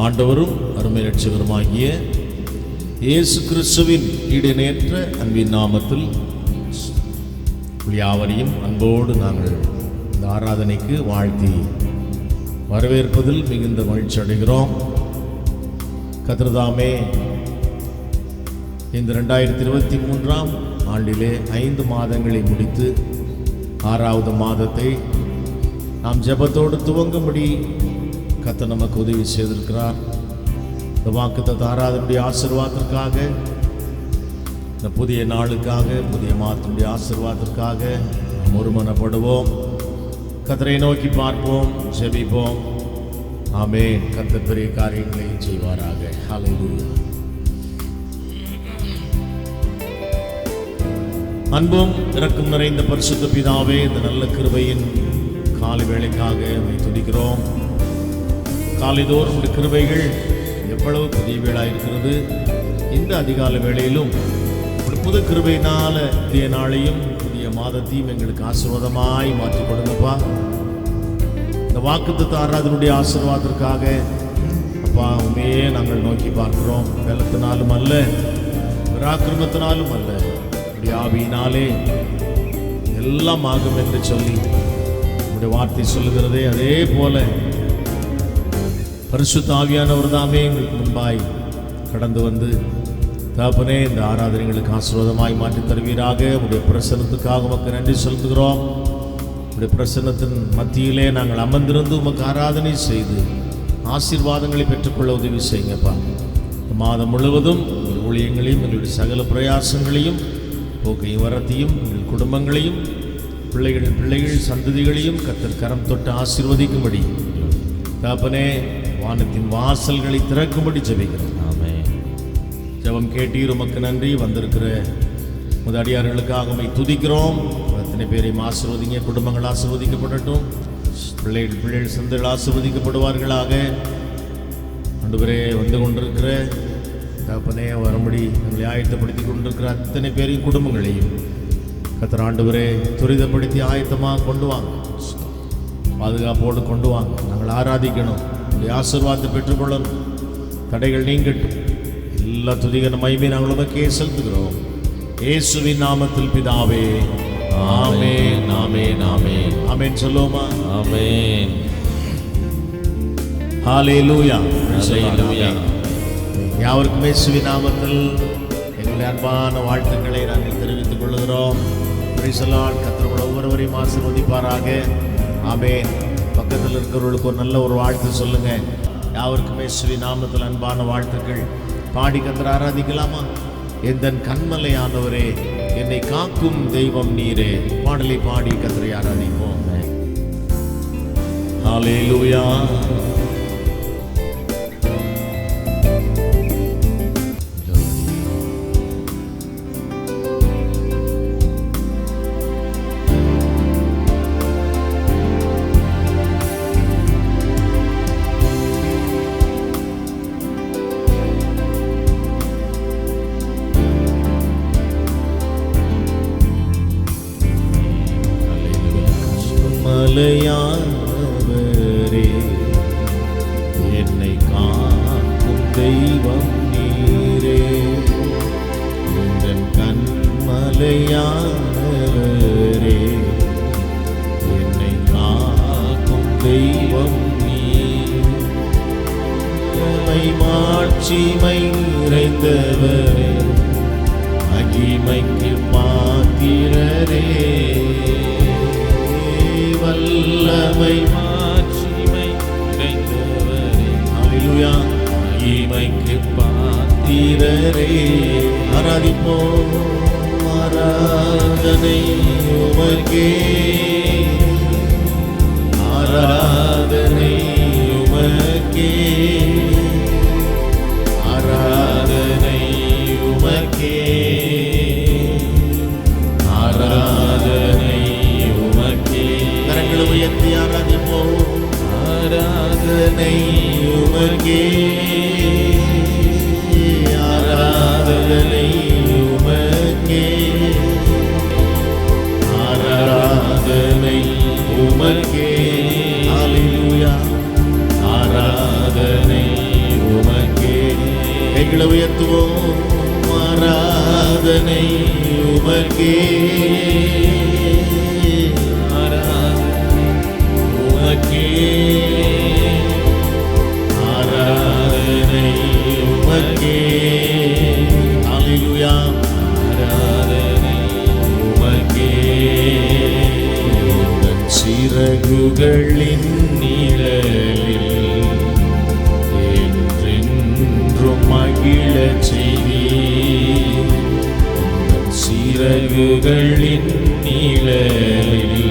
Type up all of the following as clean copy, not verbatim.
ஆண்டவரும் அருமை இரட்சகருமாகிய இயேசு கிறிஸ்துவின் ஈடேற்ற அன்பின் நாமத்தில் யாவரையும் அன்போடு நாங்கள் இந்த ஆராதனைக்கு வாழ்த்தி வரவேற்பதில் மிகுந்த மகிழ்ச்சி அடைகிறோம். கர்த்தர் இந்த 2023ஆம் ஆண்டிலே 5 மாதங்களை முடித்து 6வது மாதத்தை நாம் ஜெபத்தோடு துவங்கும்படி கர்த்தர் நமக்கு உதவி செய்திருக்கிறார். இந்த வாக்குத்தத்த ஆராதனுடைய ஆசீர்வாதத்திற்காக, இந்த புதிய நாளுக்காக, புதிய மாதத்தினுடைய ஆசீர்வாதத்திற்காக நாம் ஒருமனப்படுவோம். கர்த்தரை நோக்கி பார்ப்போம், ஜெபிப்போம். ஆமென். கர்த்தர் பெரிய காரியங்களை செய்வாராக. ஹல்லேலூயா. அன்பும் இரக்கம் நிறைந்த பரிசுத்த பிதாவே, இந்த நல்ல கிருபையின் காலை வேளைக்காக துதிக்கிறோம். காலைதோறும் இந்த கிருபைகள் எவ்வளவு புதிய வேளாக இருக்கிறது. இந்த அதிகால வேளையிலும் ஒரு புது கிருபையினால புதிய நாளையும் புதிய மாதத்தையும் எங்களுக்கு ஆசீர்வாதமாய் மாற்றி கொடுங்கப்பா. இந்த வாக்குத்தத்த ஆராதனுடைய ஆசீர்வாதத்திற்காக அப்பா உண்மையே நாங்கள் நோக்கி பார்க்கிறோம். பலத்தினாலும் அல்ல, பராக்கிரமத்தினாலும் அல்ல, ஆவியினாலே எல்லாம் ஆகும் என்று சொல்லி உங்களுடைய வார்த்தை சொல்லுகிறதே. அதே போல பரிசுத்த ஆவியானவர் தாமே எங்களுக்கு முன்பாய் கடந்து வந்து தகப்பனே இந்த ஆராதனைகளுக்கு ஆசீர்வாதமாய் மாற்றி தருவீராக. உங்களுடைய பிரசன்னத்துக்காக உமக்கு நன்றி செலுத்துகிறோம். உங்களுடைய பிரசன்னத்தின் மத்தியிலே நாங்கள் அமர்ந்திருந்து உமக்கு ஆராதனை செய்து ஆசீர்வாதங்களை பெற்றுக்கொள்ள உதவி செய்யுங்கப்பா. இந்த மாதம் முழுவதும் எங்கள் ஊழியங்களையும் எங்களுடைய சகல பிரயாசங்களையும் போக்கையும் வரத்தையும் எங்கள் குடும்பங்களையும் பிள்ளைகள் சந்ததிகளையும் கர்த்தர் கரம் தொட்டு ஆசீர்வதிக்கும்படி தகப்பனே வானத்தின் வாசல்களை திறக்கும்படி ஜெபிக்கிறோம். ஆமென். ஜெபம் கேட்டீர், உமக்கு நன்றி. வந்திருக்கிற முதடியார்களுக்காக உம்மை துதிக்கிறோம். அத்தனை பேரையும் ஆசீர்வதிங்க. குடும்பங்கள் ஆசீர்வதிக்கப்படட்டும். பிள்ளைகள் சந்ததிகள் ஆசீர்வதிக்கப்படுவார்களாக. ஆண்டவரே, வந்து கொண்டிருக்கிற தகப்பனே வரும்படி எங்களை ஆயத்தப்படுத்தி கொண்டிருக்கிற அத்தனை பேரையும் குடும்பங்களையும் கர்த்தர் ஆண்டவரே துரிதப்படுத்தி ஆயத்தமாக கொண்டு வாங்க, பாதுகாப்போடு கொண்டு வாங்க. நாங்கள் ஆராதிக்கணும், உங்களுடைய ஆசீர்வாதத்தை பெற்றுக்கொள்ளணும், தடைகள் நீங்கட்டும். எல்லா துதிகன மகிமையை நாங்கள் உமக்கே செலுத்துகிறோம். இயேசுவின் நாமத்தில் பிதாவே, ஆமென், ஆமென், ஆமென், ஆமென். சொல்லுவோமா? ஆமென். ஹல்லேலூயா, ஹல்லேலூயா. யாவருக்கும் இயேசுவின் நாமத்தில் எங்களுடைய அன்பான வாழ்த்துக்களை நாங்கள் தெரிவித்துக் கொள்கிறோம். Price the Lord. கர்த்தர் ஒவ்வொருவரையும் ஆசீர்வதிப்பாராக. ஆமென். பக்கத்தில் இருக்கிறவர்களுக்கு ஒரு நல்ல ஒரு வாழ்த்து சொல்லுங்க. யாவருக்கும் இயேசுவின் நாமத்தில் அன்பான வாழ்த்துக்கள். பாடி கர்த்தரை ஆராதிக்கலாமா? எந்தன் கன்மலையானவரே, என்னை காக்கும் தெய்வம் நீரே. பாடலை பாடி கர்த்தரை ஆராதிப்போம். ஹல்லேலூயா. மலையானவரே, என்னை காக்கும் தெய்வம் நீரே. என் கன்மலையானவரே, என்னை காக்கும் தெய்வம் நீர். உம்மை மாட்சிமை நிறைந்தவரே, மகிமைக்கு பாத்திரரே. வல்லமை மாட்சிமை நிறைந்தவரே, ஹல்லேலூயா, மகிமைக்கு பாத்திரரே. ஆராதிப்போம். ஆராதனை உமக்கே, ஆராதனை உமக்கே, ஆராதனை உமக்கே, ஆராதனை உமக்கே. கரங்களை உயர்த்தி ஆராதிப்போம். ஆராதனை உமக்கே, ஆராதனை உமக்கே, ஆராதனை உமக்கே. ஹல்லேலூயா. ஆராதனை கைகளை உயர்த்துவோம். ஆராதனை உமக்கே, உமக்கே ஆராதனை உமக்கே. ஹல்லேலூயா. ஆராதனை உமக்கே. சிறகுகளின் நிழலில் என்றென்றும் மகிழச் செய்தீர். சிறகுகளின் நிழலில்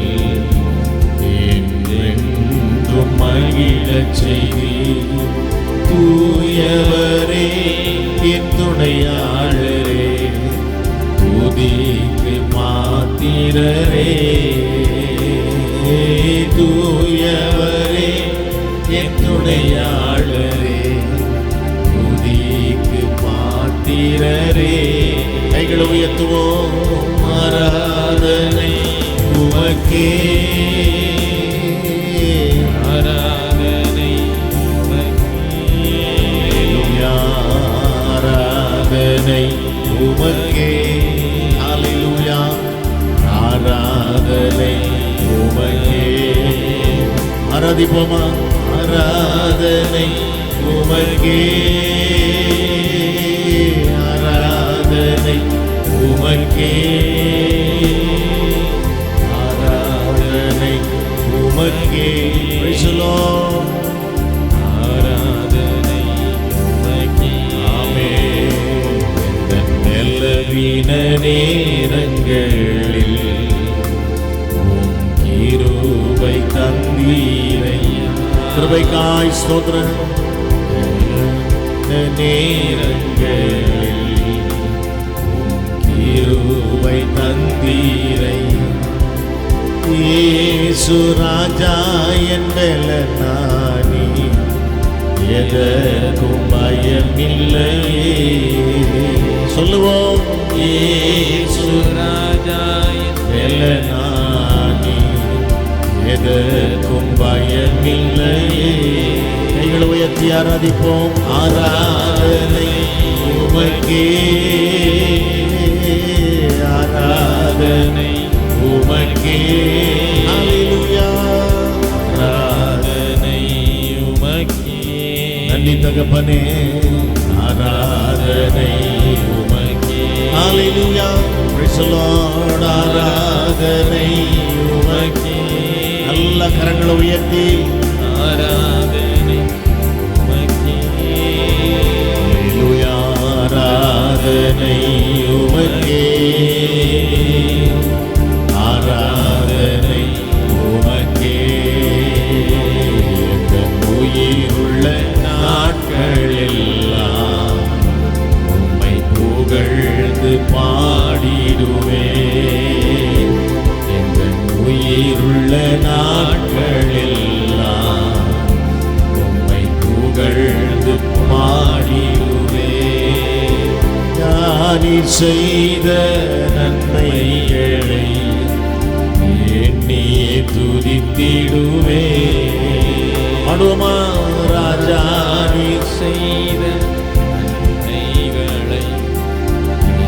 என்றென்றும் மகிழச் செய்தீர். தூயவரே என் துணையாளரே, துதிக்கு மாத்திரரே. தூயவரே என் துணையாளரே, துதிக்கு மாத்திரரே. கைகளை உயர்த்துவோம். ஆராதனை உமக்கே, ஆராதனை உமக்கே. ஆராதனை உமக்கே. ஹல்லேலூயா. ஆராதனை உமக்கே. ஆராதிப்போமா. ஆராதனை உமக்கே, ஆராதனை உமக்கே, ஆராதனை உமக்கே. Praise the Lord. ஆராதனை உமக்கே. ஆமென். என் மெல்லவின நேரங்களில் உம் கிருபை தந்தீரையா. கிருபைக்காய் ஸ்தோத்திரம். நேரங்களில் கிருபை தந்தீரையா. இயேசு ராஜா என் பலனானி, எதற்கும் பயமில்லையே. சொல்லுவோம். இயேசு ராஜா என் பலனானி, எதற்கும் பயமில்லையே. கைகளை உயர்த்தி ஆராதிப்போம். ஆராதனை உமக்கே, ஆராதனை உமக்கே. ஹல்லேலூயா. ஆராதனை உமக்கே. நன்றி தகப்பனே. ஆராதனை உமக்கே. ஹல்லேலூயா. Praise the Lord. ஆராதனை உமக்கே. நல்ல கரங்களை உயர்த்தி ஆராதனை உமக்கே. ஹல்லேலூயா. ஆராதனை உமக்கே, ஆராதனை உமக்கே. என் உயிருள்ள நாட்களெல்லாம் உம்மை புகழ்ந்து பாடிடுவேன். என் உயிருள்ள நாட்களெல்லாம் உம்மை புகழ்ந்து பாடிடுவேன். நீர் செய்த நன்மைகளை எண்ணியே துதித்திடுவேன். பாடுவோமா. ராஜா நீர் செய்த நன்மைகளை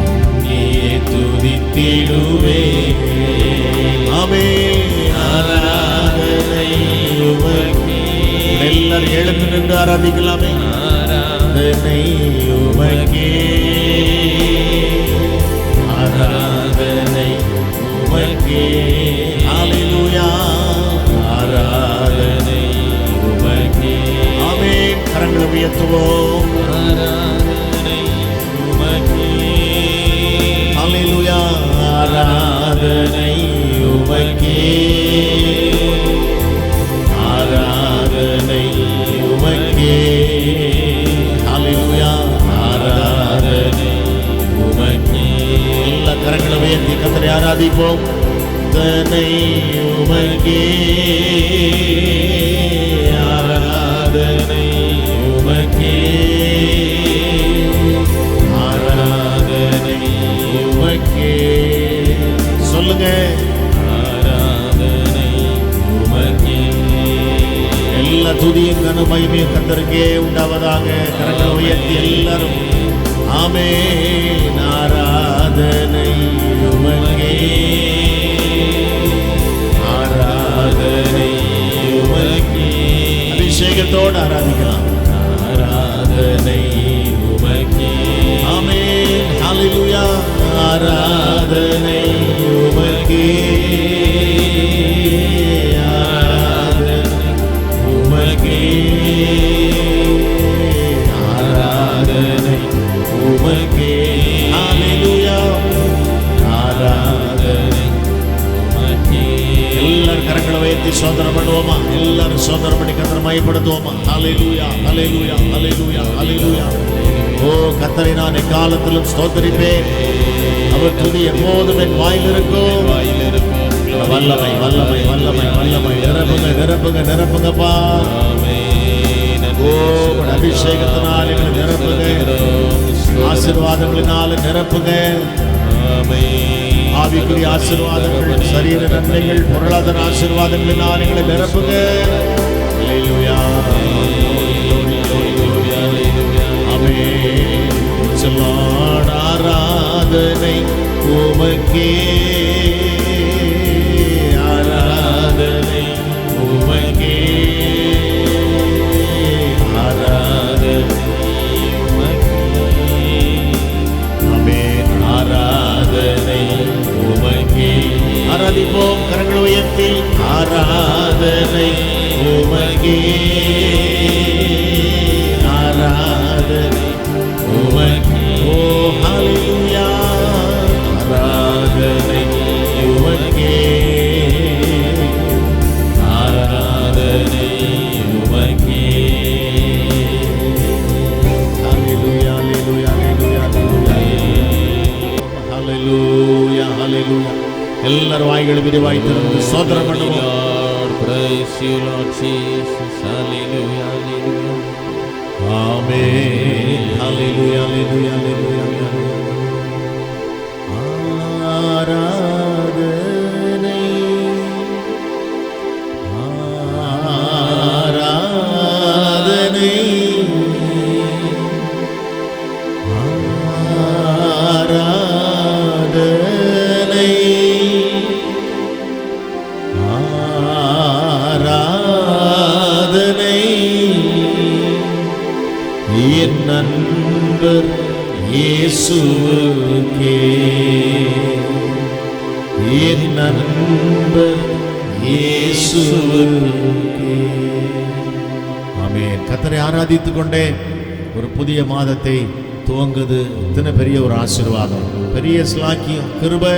எண்ணியே துதித்திடுவேன். ஆமென். ஆராதனை உமக்கே. எல்லாரும் எழுந்து நின்று ஆராதிக்கலாமே. ஆராதனை உமக்கே, ஆராதனை உமக்கே. ஹல்லேலூயா. ஆராதனை உமக்கே. ஆமென். கரங்களை உயர்த்துவோம். ஆராதனை உமக்கே. ஹல்லேலூயா. ஆராதனை உமக்கே, ஆராதனை உமக்கே. ஹல்லேலூயா. ஆராதனை உமக்கே. எல்லா கரங்களை உயர்த்தி கர்த்தரை ஆராதிப்போம். ஆராதனை உமக்கே, ஆராதனை உமக்கே, ஆராதனை உமக்கே. சொல்லுங்க. ஆராதனை உமக்கே. எல்லா துதியும் கனமகிமையும் கர்த்தருக்கே உண்டாவதாக. கரங்களை உயர்த்தி எல்லாரும் ஆமென். ஆராதனை உமக்கே, ஆராதனை உமக்கே. அபிஷேகத்தோடு ஆராதிக்கலாம். ஆராதனை உமக்கே. ஆமென். ஹல்லேலூயா. ஆராதனை உமக்கே, ஆராதனை உமக்கே, ஆராதனை உமக்கே. ஹல்லேலூயா. ஆராதனை உமக்கே. எல்லாரும் கரங்களை உயர்த்தி சோதனை பண்ணுவோமா? எல்லாரும் சோதனை பண்ணி கர்த்தரை மகிமைப்படுத்துவோமா? ஹல்லேலூயா, ஹல்லேலூயா, ஹல்லேலூயா, ஹல்லேலூயா. ஓ கர்த்தரை நான் எக்காலத்திலும் ஸ்தோத்திரிப்பேன். அவர் துதி எப்போதும் என் வாயில் இருக்கும். வல்லமை, வல்லமை, வல்லமை, வல்லமை. நிரப்புங்க, நிரப்புங்க, நிரப்புங்கப்பா. ஓ அபிஷேகத்தினால் எங்களை நிரப்புங்க. ஆசீர்வாதங்களினால நிரப்புங்க. ஆவிக்குரிய ஆசீர்வாதங்கள், சரீர நன்மைகள், பொருளாதார ஆசீர்வாதங்களினால் எங்களை நிரப்புங்க. ஹல்லேலூயா. ஆமென். லார்ட் ஆராதனை உமக்கே, ஆராதனை உமக்கே, ஆராதனை உமக்கே. ஆமென். ஆராதனை உமக்கே. ஆராதிப்போம் கரங்களை உயர்த்தி. ஆராதனை உமக்கே, ஆராதனை உமக்கே. ஓ ஹல்லேலூயா. ஆராதனை உமக்கே, ஆராதனை உமக்கே. ஹல்லேலூயா, ஹல்லேலூயா, ஹல்லேலூயா, ஹல்லேலூயா, ஹல்லேலூயா. எல்லாரும் வாய்களை விரிவாய் திறந்து ஸ்தோத்திரம் பண்ணுவோம். Praise you, Lord Jesus. Hallelujah, hallelujah. Amen. Hallelujah, hallelujah, hallelujah, hallelujah. ஆராதனை, ஆராதனை, ஆராதனை, ஆராதனை. என் நண்பர் இயேசுவுக்கே, என் நண்பர் இயேசுவுக்கே. ஆமென். கர்த்தரை ஆராதித்துக் கொண்டே ஒரு புதிய மாதத்தை துவங்குது. இத்தனை பெரிய ஒரு ஆசீர்வாதம், பெரிய ஸ்லாக்கியம், கிருபை.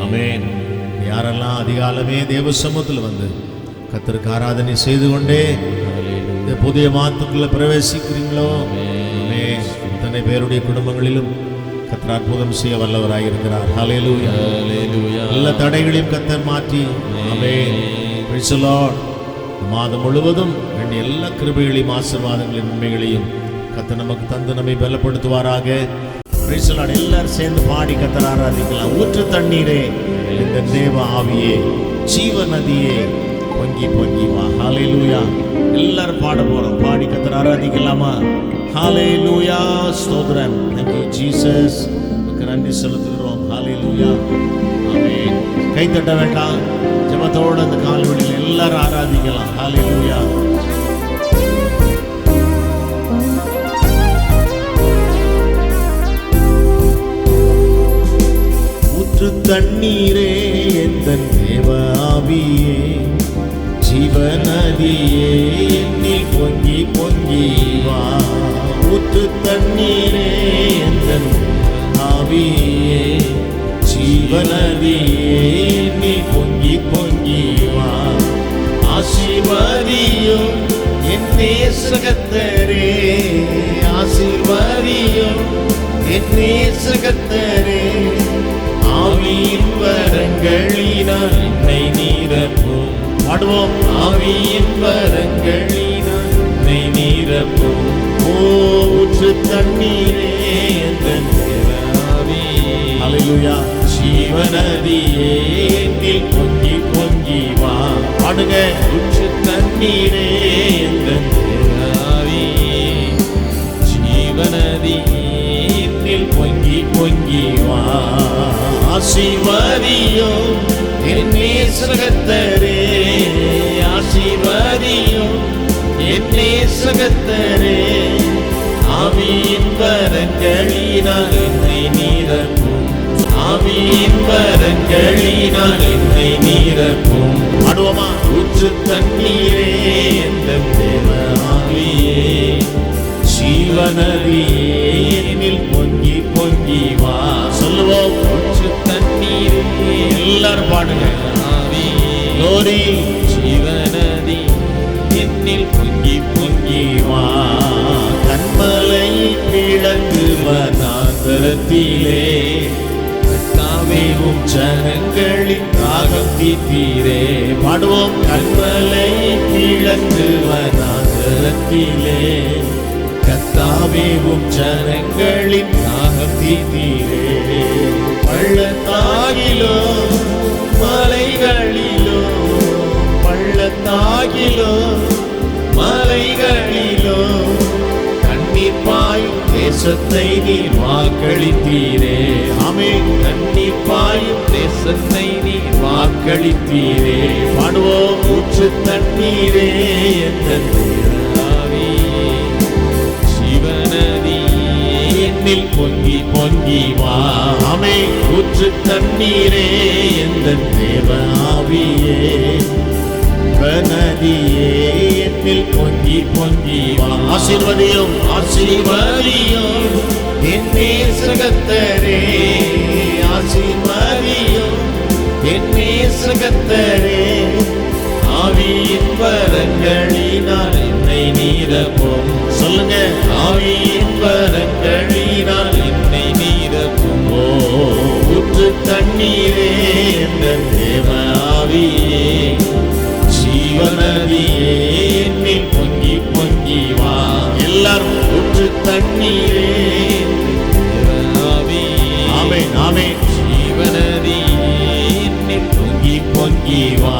ஆமென். யாரெல்லாம் அதிகாலமே தேவ சமூகத்தில் வந்து கர்த்தருக்கு ஆராதனை செய்து கொண்டே இந்த புதிய மாதத்துக்குள்ள பிரவேசிக்கிறீங்களோ, இத்தனை பேருடைய குடும்பங்களிலும் கர்த்தர் அற்புதம் செய்ய வல்லவராய் இருக்கிறார். ஹல்லேலூயா, ஹல்லேலூயா. எல்லா தடைகளையும் கர்த்தர் மாற்றி, ஆமென். Praise the Lord. மாதம் முழுவதும் வேண்டிய எல்லா கிருபைகளையும், ஆசீர்வாதங்களையும், நன்மைகளையும் கர்த்தர் நமக்கு தந்து நம்மை பலப்படுத்துவாராக. Price the Lord. எல்லாரும் சேர்ந்து பாடி கர்த்தர் ஆராதிக்கலாம். ஊற்று தண்ணீரே, இந்த தேவ ஆவியே, ஜீவ நதியே, பொங்கி பொங்கி வா. ஹல்லேலூயா. எல்லாரும் பாட போறோம். பாடி கர்த்தரை ஆராதிக்கலாமா? ஹல்லேலூயா. ஸ்தோத்திரம். Thank you Jesus. உமக்கு நன்றி செலுத்துகிறோம். ஹல்லேலூயா. ஆமென். கை தட்ட வேண்டாம். ஜெபத்தோட அந்த கால்வெளியில் எல்லாரும் ஆராதிக்கலாம். ஹல்லேலூயா. ஊற்று தண்ணீரே, எந்தன் தேவ ஆவியே, ஜீவநதியே, என்னில் பொங்கி பொங்கி வா. ஊற்று தண்ணீரே, எந்தன் ஆவியே, ஜீவநதியே, என்னில் பொங்கி பொங்கி வா. ஆசீர்வதியும் என் நேசகத்தரே, ஆசீர்வதியும் என் நேசகத்தரே. ஆவியின் வரங்களினால் என்னை நிரப்பும். பாடுவோம். ஆவியின் வரங்களினால் என்னை நிரப்பும். ஓ ஊற்று தண்ணீரே, எந்தன் தேவ ஆவியே, ஹல்லேலூயா. ஜீவநதியே, என்னில் பொங்கி பொங்கி வா. பாடுங்க. ஊற்று தண்ணீரே எந்தன் ஆவியே ஜீவநதி என்னில் பொங்கி பொங்கி வா. ஆசீர்வதியும் என் நேசகத்தரே, ஆசீர்வதியும் என் நேசகத்தரே. ஆவியின் வரங்களினால் என்னை நிரப்பும், ஆவியின் வரங்களினால் என்னை நிரப்பும். பாடுவோமா? ஊற்று தண்ணீரே எந்தன் தேவ ஆவியே ஜீவநதியே என்னில் பொங்கி பொங்கி வா. சொல்லுவோம். ஊற்று தண்ணீரே எல்லாரும் பாடுங்க. ஆவியே glory ஜீவநதி என்னில் பொங்கி பொங்கி வா. கண்மலை கிழங்கு வனாந்தரத்திலே கர்த்தாவேவும் ஜனங்களின் தாகம் தீர்த்தீரே. பாடுவோம். கண்மலை கிழங்கு வனாந்தரத்திலே கர்த்தாவேவும் ஜனங்களின் தாகம் தீர்த்தீரே. பள்ளத்தாகிலோ மலைகளிலோ, பள்ளத்தாகிலோ மலைகளிலோ கண்ணீர் பாயும் தேசத்தை நீர் வாக்களித்தீரே. ஆமென். கண்ணீர் பாயும் தேசத்தை நீர் வாக்களித்தீரே. பாடுவோம். ஊற்று தண்ணீரே எந்தன் ஆவியே ஜீவநதி என்னில் பொங்கி பொங்கி வா. ஆமென். ஊற்று தண்ணீரே எந்தன் தேவ ஆவியே நதியே என்னில் பொங்கி பொங்கி வா. ஆசீர்வதியும், ஆசீர்வதியும் என் நேசகத்தரே, ஆசீர்வதியும் என் நேசகத்தரே. ஆவியின் வரங்களினால் என்னை நிரப்பும். சொல்லுங்க. ஆவியின் வரங்களினால் என்னை நிரப்பும். ஓ ஊற்று தண்ணீரே எந்தன் தேவ ஆவியே ஜீவநதியே என்னில் பொங்கி பொங்கி வா. எல்லாரும். ஊற்று தண்ணீரே ஆவியே ஆமென் ஆமென் ஜீவநதி என்னில் பொங்கி பொங்கி வா.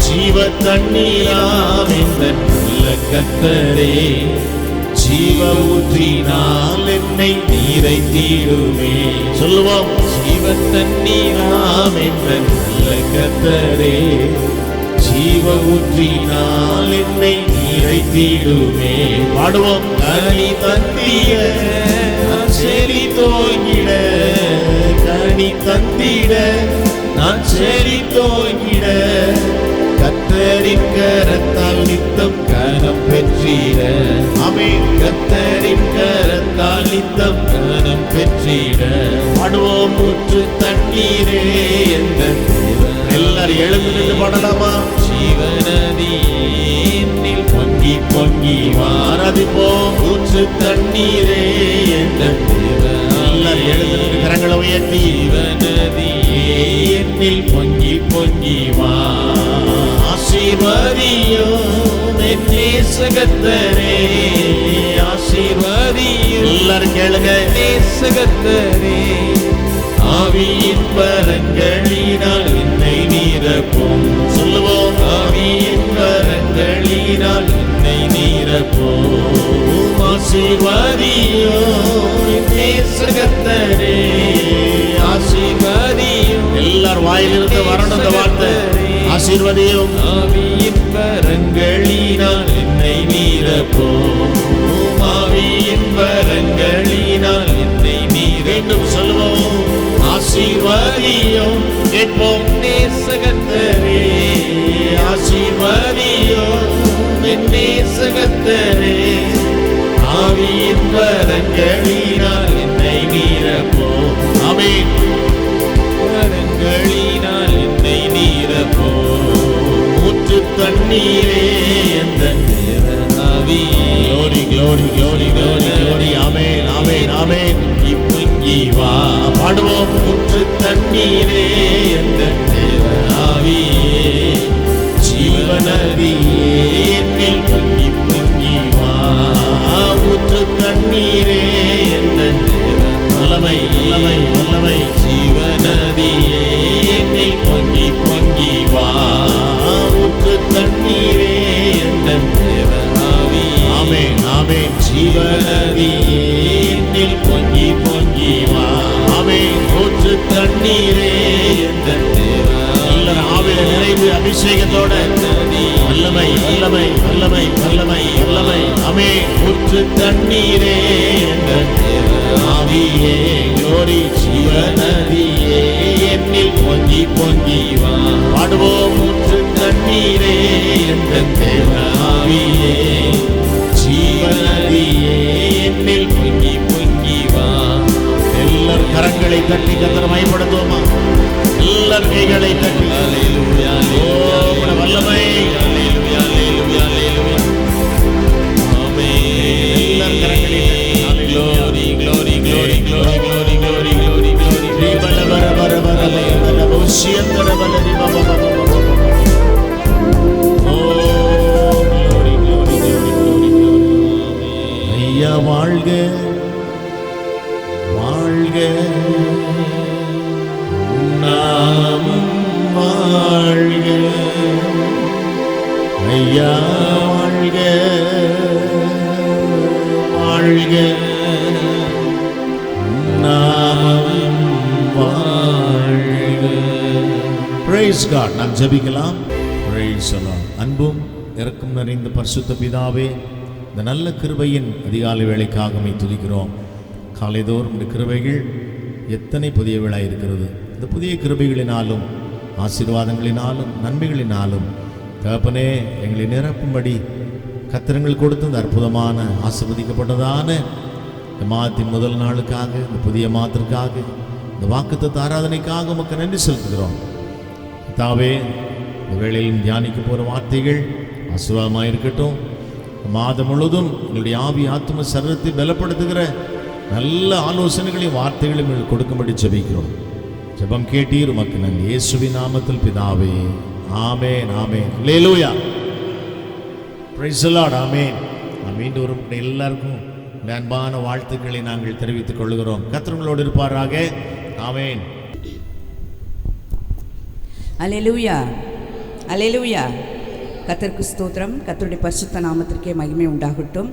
ஜீவ தண்ணீராம் எந்தன் நல்ல கர்த்தரே, ஜீவ ஊற்றினால் என்னை நீரை தீடுமே. சொல்லுவோம். ஜீவ தண்ணீராம் எந்தன் நல்ல கர்த்தரே, ஜீவ ஊற்றினால் என்னை நீரை தீடுமே. பாடுவோம். கனி தந்திட நான் செறி தோங்கிட, கனி தந்திட நான் செறி தோங்கிட. கர்த்தரின் கரத்தால் நித்தம் கனம் பெற்றிட. ஆமென். கர்த்தரின் கரத்தால் நித்தம் கனம் பெற்றிட. பாடுவோம். ஊற்று தண்ணீரே எந்தன் எல்லாரும் எழுந்து நின்று பாடலாமா? ஜீவநதி என்னில் பொங்கி பொங்கி ஆராதிப்போம். ஊற்று தண்ணீரே எந்தன் எல்லாரும் எழுந்து நின்று கரங்களை உயர்த்தி ஜீவநதி என்னில் பொங்கி பொங்கி வா. ஆசீர்வதியும் என் நேசகத்தரே, ஆசீர்வதியும் எல்லாரும் கேளுங்க. நேசகத்தரே ஆவியின் வரங்களினால் என்னை நிரப்பும். சொல்லுவோம். ஆவியின் வரங்களினால் என்னை நிரப்பும். ஆசீர்வதியும் என் நேசகத்தரே, ஆசீர்வதியும். எல்லாரும் வாயிலிருந்து வரணும் இந்த வார்த்தை. ஆசீர்வதியும். ஆவியின் வரங்களினால் என்னை நிரப்பும். ஆவியின் வரங்களினால் என்னை நீரென்றும் சொல்லுவோம். ஆசீர்வதியும். கேட்போம். நேசகத்தரே, ஆசீர்வதியும் என் நேசகத்தரே. ஆவியின் வரங்களினால் என்னை நிரப்பும். ஆமென். வரங்களினால் என்னை நிரப்பும். ஊற்று தண்ணீரே எந்தன் தேவ ஆவியே. glory glory glory glory glory. ஆமென் ஆமென் ஆமென். பொங்கி வா. பாடுவோம். ஊற்று தண்ணீரே எந்தன் தேவ ஆவியே ஜீவநதியே என்னில் பொங்கி பொங்கி வா. ஊற்று தண்ணீரே எந்தன் தேவ வல்லமை வல்லமை வல்லமை. ஜீவநதியே என்னில் பொங்கி பொங்கி வா. ஊற்று தண்ணீரே தண்ணீரே எங்கள் தேவா. எல்லாரும் ஆவியில நிறைவு அபிஷேகத்தோட வல்லமை வல்லமை வல்லமை வல்லமை வல்லமை. ஆமென். ஊற்று தண்ணீரே எங்கள் தேவா. ஆவியே glory ஜீவநதியே என்னில் பொங்கி பொங்கி வா. பாடுவோம். ஊற்று தண்ணீரே எங்கள் தேவா. ஆவியே ஜீவநதியே என்னில் பொங்கி பொங்கி வா. எல்லாரும் கரங்களை தட்டி கர்த்தரை மகிமைப்படுத்துவோமா? எல்லாரும் கைகளை தட்டி அல்லேலூயா, ஓ வல்லமை. அல்லேலூயா, அல்லேலூயா, அல்லேலூயா. ஆமென். எல்லாரும் கரங்களை தட்டி Glory, glory, glory, glory, glory, glory, glory, glory. பல வர வர வர வர ஓசியந்தர வல ரிப ப ப ப ப. ஓ glory glory glory glory glory. ஐயா வாழ்க வாழ்க நாமம் வாழ்க. ஐயா வாழ்க வாழ்க நாமம் வாழ்க. Praise God. நாம் ஜெபிக்கலாம். Praise the Lord. அன்பும் இரக்கம் நிறைந்த பரிசுத்த பிதாவே, இந்த நல்ல கிருபையின் அதிகாலை வேளைக்காக உம்மை துதிக்கிறோம். காலைதோறும் இந்த கிருபைகள் எத்தனை புதியவைகளாய் இருக்கிறது. இந்த புதிய கிருபைகளினாலும் ஆசீர்வாதங்களினாலும் நன்மைகளினாலும் தகப்பனே எங்களை நிரப்பும்படி கர்த்தர்கள் கொடுத்த இந்த அற்புதமான ஆசீர்வதிக்கப்பட்டதான இந்த மாதத்தின் முதல் நாளுக்காக, இந்த புதிய மாதத்திற்காக, இந்த வாக்குத்தத்த ஆராதனைக்காக உமக்கு நன்றி செலுத்துகிறோம். தாவே, இந்த வேளையிலும் தியானிக்க போகிற வார்த்தைகள் ஆசீர்வாதமாக இருக்கட்டும். மாதம் முழுவதும் எங்களுடைய ஆவி ஆத்ம சரீரத்தை பலப்படுத்துகிற நல்ல ஆலோசனைகளையும் வார்த்தைகளையும் எங்களுக்கு கொடுக்கும்படி ஜெபிக்கிறோம். ஜெபம் கேட்டீர், உமக்கு நன்றி. இயேசுவின் நாமத்தில் பிதாவே, ஆமென் ஆமென். அல்லேலூயா. Price the Lord. ஆமென். மீண்டும் ஒரு முறை எல்லாருக்கும் அன்பான வாழ்த்துக்களை நாங்கள் தெரிவித்துக் கொள்கிறோம். கர்த்தர் உங்களோடு இருப்பாராக. ஆமென். அல்லேலூயா, அல்லேலூயா. கர்த்தருக்கு ஸ்தோத்திரம். கர்த்தருடைய பரிசுத்த நாமத்திற்கே மகிமை உண்டாகட்டும்.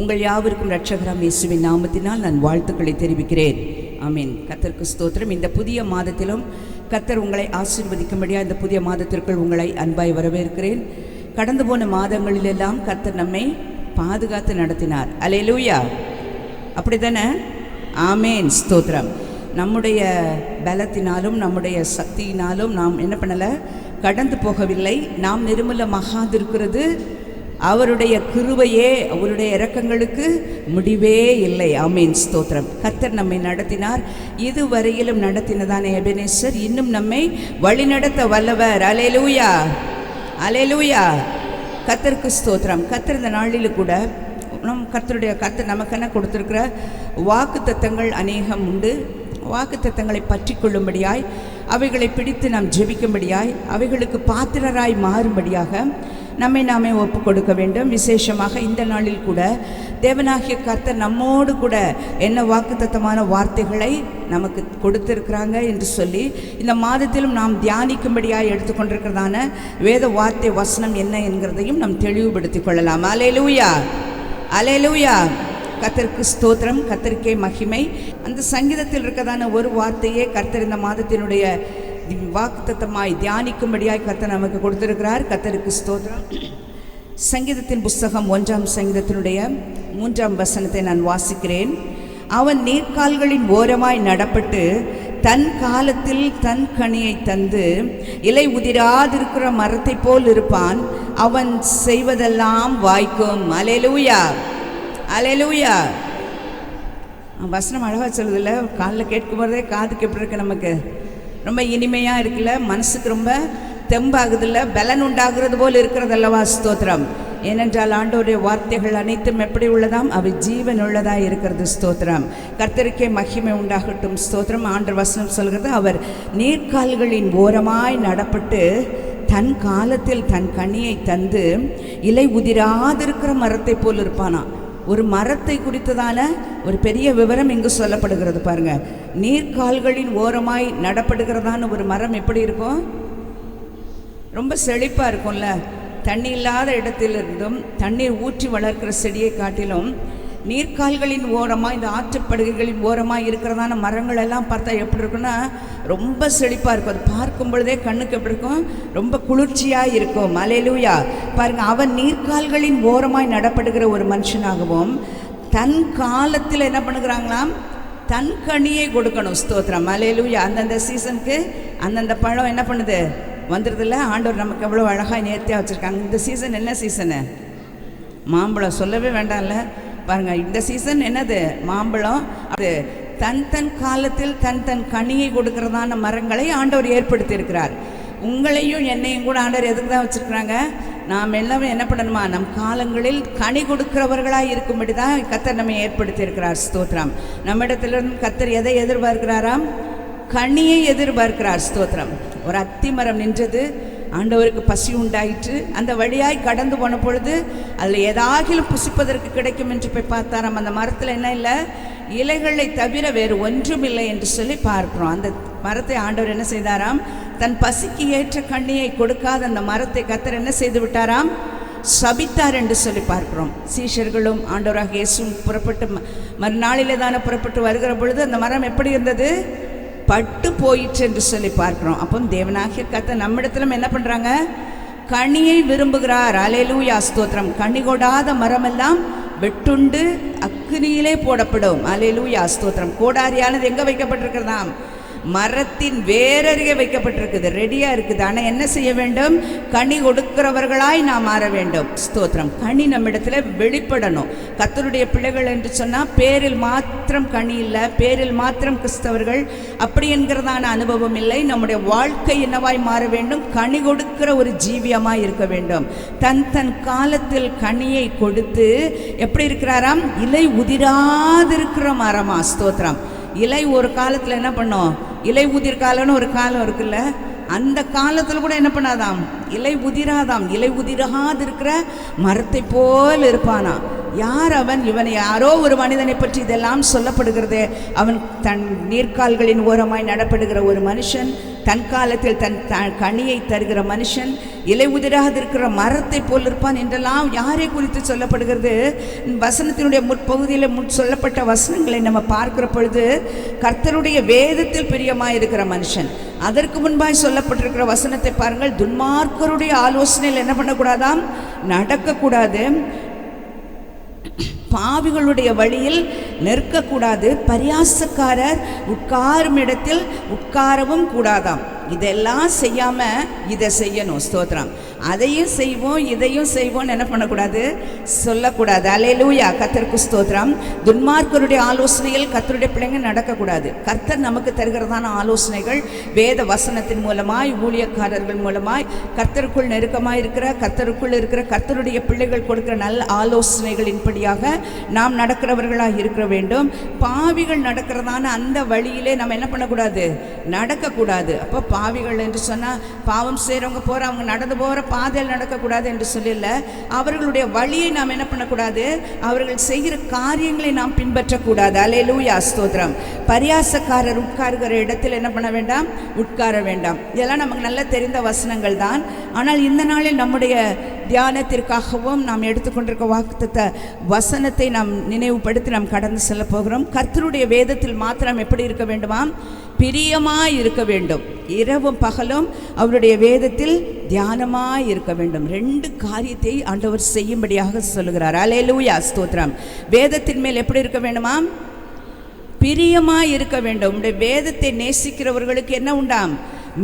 உங்கள் யாவருக்கும் இரட்சகராம் இயேசுவின் நாமத்தினால் நான் வாழ்த்துக்களை தெரிவிக்கிறேன். ஆமென். கர்த்தருக்கு ஸ்தோத்திரம். இந்த புதிய மாதத்திலும் கர்த்தர் உங்களை ஆசீர்வதிக்கும்படியாக இந்த புதிய மாதத்திற்குள் உங்களை அன்பாய் வரவேற்கிறேன். கடந்து போன மாதங்களிலெல்லாம் கர்த்தர் நம்மை பாதுகாத்து நடத்தினார். அல்லேலூயா. அப்படி தானே? ஆமென். ஸ்தோத்திரம். நம்முடைய பலத்தினாலும் நம்முடைய சக்தியினாலும் நாம் என்ன பண்ணலை, கடந்து போகவில்லை. நாம் நிர்மூலமாகாதிருக்கிறது அவருடைய கிருபையே. அவருடைய இரக்கங்களுக்கு முடிவே இல்லை. ஆமென். ஸ்தோத்திரம். கர்த்தர் நம்மை நடத்தினார். இதுவரையிலும் நடத்தினதான எபெனேசர் இன்னும் நம்மை வழிநடத்த வல்லவர். அல்லேலூயா, அல்லேலூயா. கர்த்தருக்கு ஸ்தோத்திரம். கர்த்தர் இந்த நாளில் கூட கர்த்தர் நமக்கென்ன கொடுத்திருக்கிற வாக்குத்தத்தங்கள் அநேகம் உண்டு. வாக்குத்தத்தங்களை பற்றி கொள்ளும்படியாய், அவைகளை பிடித்து நாம் ஜெபிக்கும்படியாய், அவைகளுக்கு பாத்திரராய் மாறும்படியாக நம்மை நாமே ஒப்பு கொடுக்க வேண்டும். விசேஷமாக இந்த நாளில் கூட தேவனாகிய கர்த்தர் நம்மோடு கூட என்ன வாக்குத்தத்தமான வார்த்தைகளை நமக்கு கொடுத்திருக்கிறாங்க என்று சொல்லி இந்த மாதத்திலும் நாம் தியானிக்கும்படியாய் எடுத்துக்கொண்டிருக்கிறதான வேத வார்த்தை வசனம் என்ன என்கிறதையும் நாம் தெளிவுபடுத்திக் கொள்ளலாம். அல்லேலூயா, அல்லேலூயா. கர்த்தருக்கு ஸ்தோத்திரம். கர்த்தருக்கே மகிமை. அந்த சங்கீதத்தில் இருக்கதான ஒரு வார்த்தையே கர்த்தர் இந்த மாதத்தினுடைய வாக்குத்தத்தமாய் தியானிக்கும்படியாய் கர்த்தர் நமக்கு கொடுத்திருக்கிறார். கர்த்தருக்கு ஸ்தோத்திரம். சங்கீதத்தின் புஸ்தகம் 1ஆம் சங்கீதத்தினுடைய 3ஆம் வசனத்தை நான் வாசிக்கிறேன். அவன் நீர்க்கால்களின் ஓரமாய் நடப்பட்டு தன் காலத்தில் தன் கனியை தந்து இலை உதிராதிருக்கிற மரத்தை போல் இருப்பான். அவன் செய்வதெல்லாம் வாய்க்கும். அல்லேலூயா, அல்லேலூயா. வசனம் அழகாக சொல்லுதில்ல, காலில் கேட்கும் போதே காதுக்கு எப்படி இருக்கு, நமக்கு ரொம்ப இனிமையாக இருக்குல்ல, மனசுக்கு ரொம்ப தெம்பாகுதில்ல, பலன் உண்டாகிறது போல் இருக்கிறதல்லவா? ஸ்தோத்திரம். ஏனென்றால் ஆண்டவருடைய வார்த்தைகள் அனைத்தும் எப்படி உள்ளதாம்? அவை ஜீவன் உள்ளதாக இருக்கிறது. ஸ்தோத்திரம். கர்த்தருக்கே மகிமை உண்டாகட்டும். ஸ்தோத்திரம். ஆண்டவர் வசனம் சொல்கிறது, அவர் நீர்க்கால்களின் ஓரமாய் நடப்பட்டு தன் காலத்தில் தன் கனியை தந்து இலை உதிராதிருக்கிற மரத்தை போல் இருப்பானா. ஒரு மரத்தை குறித்ததான ஒரு பெரிய விவரம் இங்கு சொல்லப்படுகிறது பாருங்க. நீர்க்கால்களின் ஓரமாய் நடப்படுகிறதான ஒரு மரம் எப்படி இருக்கும்? ரொம்ப செழிப்பாக இருக்கும்ல. தண்ணி இல்லாத இடத்திலிருந்தும் தண்ணீர் ஊற்றி வளர்க்கிற செடியை காட்டிலும் நீர்க்கால்களின் ஓரமாக, இந்த ஆற்றுப்படுகைகளின் ஓரமாக இருக்கிறதான மரங்கள் எல்லாம் பார்த்தா எப்படி இருக்குன்னா ரொம்ப செழிப்பாக இருக்கும். அது பார்க்கும் பொழுதே கண்ணுக்கு எப்படி இருக்கும், ரொம்ப குளிர்ச்சியாக இருக்கும். அல்லேலூயா. பாருங்கள், அவன் நீர்க்கால்களின் ஓரமாய் நடப்படுகிற ஒரு மனுஷனாகவும் தன் காலத்தில் என்ன பண்ணுகிறாங்களாம், தன் கனியை கொடுக்கணும். ஸ்தோத்திரம். அல்லேலூயா. அந்தந்த சீசனுக்கு அந்தந்த பழம் என்ன பண்ணுது, வந்துடுதில்ல. ஆண்டவர் நமக்கு எவ்வளோ அழகாக நேர்த்தியாக வச்சுருக்காங்க. இந்த சீசன் என்ன சீசனு? மாம்பழம். சொல்லவே வேண்டாம்ல. பாருங்கள், இந்த சீசன் என்னது, மாம்பழம். அது தன் தன் காலத்தில் தன் தன் கனியை கொடுக்கறதான மரங்களை ஆண்டவர் ஏற்படுத்தி இருக்கிறார். உங்களையும் என்னையும் கூட ஆண்டவர் எதுக்கு தான் வச்சுருக்குறாங்க, நாம் எல்லாமே என்ன பண்ணணுமா, நம் காலங்களில் கனி கொடுக்கிறவர்களாக இருக்கும்படி தான் கர்த்தர் நம்ம ஏற்படுத்தி இருக்கிறார். ஸ்தோத்திரம். நம்மிடத்திலிருந்து கர்த்தர் எதை எதிர்பார்க்கிறாராம், கனியை எதிர்பார்க்கிறார். ஸ்தோத்திரம். ஒரு அத்திமரம் நின்றது, ஆண்டவருக்கு பசி உண்டாயிற்று. அந்த வழியாய் கடந்து போன பொழுது அதில் ஏதாகிலும் புசிப்பதற்கு கிடைக்கும் என்று போய் பார்த்தாராம். அந்த மரத்தில் என்ன இல்லை, இலைகளை தவிர வேறு ஒன்றும் இல்லை என்று சொல்லி பார்க்கிறோம். அந்த மரத்தை ஆண்டவர் என்ன செய்தாராம், தன் பசிக்கு ஏற்ற கனியை கொடுக்காத அந்த மரத்தை கர்த்தர் என்ன செய்து விட்டாராம், சபித்தார் என்று சொல்லி பார்க்கிறோம். சீஷர்களும் ஆண்டவராக இயேசுவும் புறப்பட்டு மறுநாளிலே தானே புறப்பட்டு வருகிற பொழுது அந்த மரம் எப்படி இருந்தது, பட்டு போயிற்று என்று சொல்லி பார்க்கிறோம். அப்போ தேவனாகிய கர்த்தர் நம்மிடத்திலும் என்ன பண்ணுறாங்க, கனியை விரும்புகிறார். அல்லேலூயா. ஸ்தோத்திரம். கனி கொடாத மரமெல்லாம் வெட்டுண்டு அக்கினியிலே போடப்படும். அல்லேலூயா. ஸ்தோத்திரம். கோடாரியானது எங்கே வைக்கப்பட்டிருக்கிறதாம், மரத்தின் வேரருகே வைக்கப்பட்டிருக்குது, ரெடியாக இருக்குது. ஆனால் என்ன செய்ய வேண்டும், கனி கொடுக்கிறவர்களாய் நாம் மாற வேண்டும். ஸ்தோத்திரம். கனி நம்மிடத்தில் வெளிப்படணும். கர்த்தருடைய பிள்ளைகள் என்று சொன்னால் பேரில் மாத்திரம் கனி இல்லை, பேரில் மாத்திரம் கிறிஸ்தவர்கள் அப்படி என்கிறதான அனுபவம் இல்லை. நம்முடைய வாழ்க்கை என்னவாய் மாற வேண்டும், கனி கொடுக்கிற ஒரு ஜீவியமாய் இருக்க வேண்டும். தன் தன் காலத்தில் கனியை கொடுத்து எப்படி இருக்கிறாராம், இலை உதிராதிருக்கிற மரமா. ஸ்தோத்திரம். இலை ஒரு காலத்தில் என்ன பண்ணோம், இலை உதிர் காலம்னு ஒரு காலம் இருக்குல்ல, அந்த காலத்தில் கூட என்ன பண்ணாதாம், இலை உதிராதாம். இலை உதிராது இருக்கிற மரத்தை போல் இருப்பானா. யார் அவன்? இவன் யாரோ ஒரு மனிதனை பற்றி இதெல்லாம் சொல்லப்படுகிறது. அவன் தன் நீர்க்கால்களின் ஓரமாய் நடப்படுகிற ஒரு மனுஷன், தன் காலத்தில் தன் கனியை தருகிற மனுஷன், இலை உதிராது இருக்கிற மரத்தை போல் இருப்பான் என்றெல்லாம் யாரை குறித்து சொல்லப்படுகிறது? வசனத்தினுடைய முற்பகுதியில் சொல்லப்பட்ட வசனங்களை நம்ம பார்க்கிற பொழுது கர்த்தருடைய வேதத்தில் பிரியமாய் இருக்கிற மனுஷன். அதற்கு முன்பாய் சொல்லப்பட்டிருக்கிற வசனத்தை பாருங்கள். துன்மார்க்கருடைய ஆலோசனையில் என்ன பண்ணக்கூடாதாம், நடக்கக்கூடாது. பாவிகளுடைய வழியில் நிற்கக்கூடாது. பரியாசக்காரர் உட்காரும் இடத்தில் உட்காரவும் கூடாதாம். இதெல்லாம் செய்யாமல் இதை செய்யணும். ஸ்தோத்திரம். அதையும் செய்வோம் இதையும் செய்வோம் என்ன பண்ணக்கூடாது, சொல்லக்கூடாது. அல்லேலூயா. கர்த்தருக்கு ஸ்தோத்திரம். துன்மார்க்கருடைய ஆலோசனைகள் கர்த்தருடைய பிள்ளைங்க நடக்கக்கூடாது. கர்த்தர் நமக்கு தருகிறதான ஆலோசனைகள் வேத வசனத்தின் மூலமாய், ஊழியக்காரர்கள் மூலமாய், கர்த்தருக்குள் நெருக்கமாய் இருக்கிற கர்த்தருக்குள் இருக்கிற கர்த்தருடைய பிள்ளைகள் கொடுக்கிற நல்ல ஆலோசனைகளின்படியாக நாம் நடக்கிறவர்களாக இருக்க வேண்டும். பாவிகள் நடக்கிறதான அந்த வழியிலே நம்ம என்ன பண்ணக்கூடாது, நடக்கக்கூடாது. அப்போ பாவிகள் என்று சொன்னால் பாவம் செய்கிறவங்க போகிற, அவங்க நடந்து போகிற பாதையில் நடக்கக்கூடாது என்று சொல்லல. அவர்களுடைய வழியை நாம் என்ன பண்ணக்கூடாது, அவர்கள் செய்கிற காரியங்களை நாம் பின்பற்றக்கூடாது. அல்லேலூயா. ஸ்தோத்திரம். பரியாசக்காரர் உட்காருகிற இடத்தில் என்ன பண்ண வேண்டாம், உட்கார வேண்டாம். இதெல்லாம் நமக்கு நல்ல தெரிந்த வசனங்கள் தான். ஆனால் இந்த நாளில் நம்முடைய தியானத்திற்காகவும் நாம் எடுத்துக்கொண்டிருக்க வாக்குத்தத்த வசனத்தை நாம் நினைவுபடுத்தி நாம் கடந்து செல்ல போகிறோம். கர்த்தருடைய வேதத்தில் மாத்திரம் எப்படி இருக்க வேண்டுமாம், பிரியமாய் இருக்க வேண்டும். இரவும் பகலும் அவருடைய வேதத்தில் தியானமாய் இருக்க வேண்டும். 2 காரியத்தை ஆண்டவர் செய்யும்படியாக சொல்லுகிறார். அல்லேலூயா. ஸ்தோத்திரம். வேதத்தின் மேல் எப்படி இருக்க வேண்டுமாம், பிரியமாய் இருக்க வேண்டும். உடைய வேதத்தை நேசிக்கிறவர்களுக்கு என்ன உண்டாம்,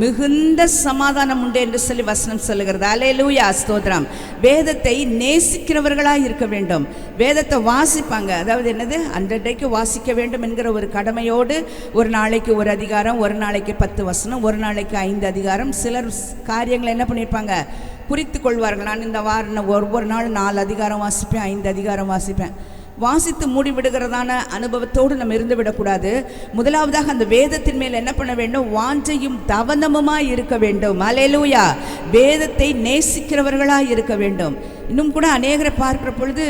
மிகுந்த சமாதானம் உண்டு என்று சொல்லி வசனம் சொல்லுகிறது. அல்லேலூயா. ஸ்தோத்திரம். வேதத்தை நேசிக்கிறவர்களாக இருக்க வேண்டும். வேதத்தை வாசிப்பாங்க, அதாவது என்னது, அன்றைக்கு வாசிக்க வேண்டும் என்கிற ஒரு கடமையோடு ஒரு நாளைக்கு ஒரு அதிகாரம், ஒரு நாளைக்கு 10 வசனம், ஒரு நாளைக்கு 5 அதிகாரம். சிலர் காரியங்களை என்ன பண்ணியிருப்பாங்க, குறித்து கொள்வார்கள். நான் இந்த வாரம் ஒவ்வொரு நாள் 4 அதிகாரம் வாசிப்பேன், 5 அதிகாரம் வாசிப்பேன். வாசித்து மூடிவிடுகிறதான அனுபவத்தோடு நம்ம இருந்து விடக்கூடாது. முதலாவதாக அந்த வேதத்தின் மேல் என்ன பண்ண வேண்டும், வாஞ்சையும் தவனமுமாய் இருக்க வேண்டும். அல்லேலூயா. வேதத்தை நேசிக்கிறவர்களாய் இருக்க வேண்டும். இன்னும் கூட அநேகரை பார்க்கிற பொழுது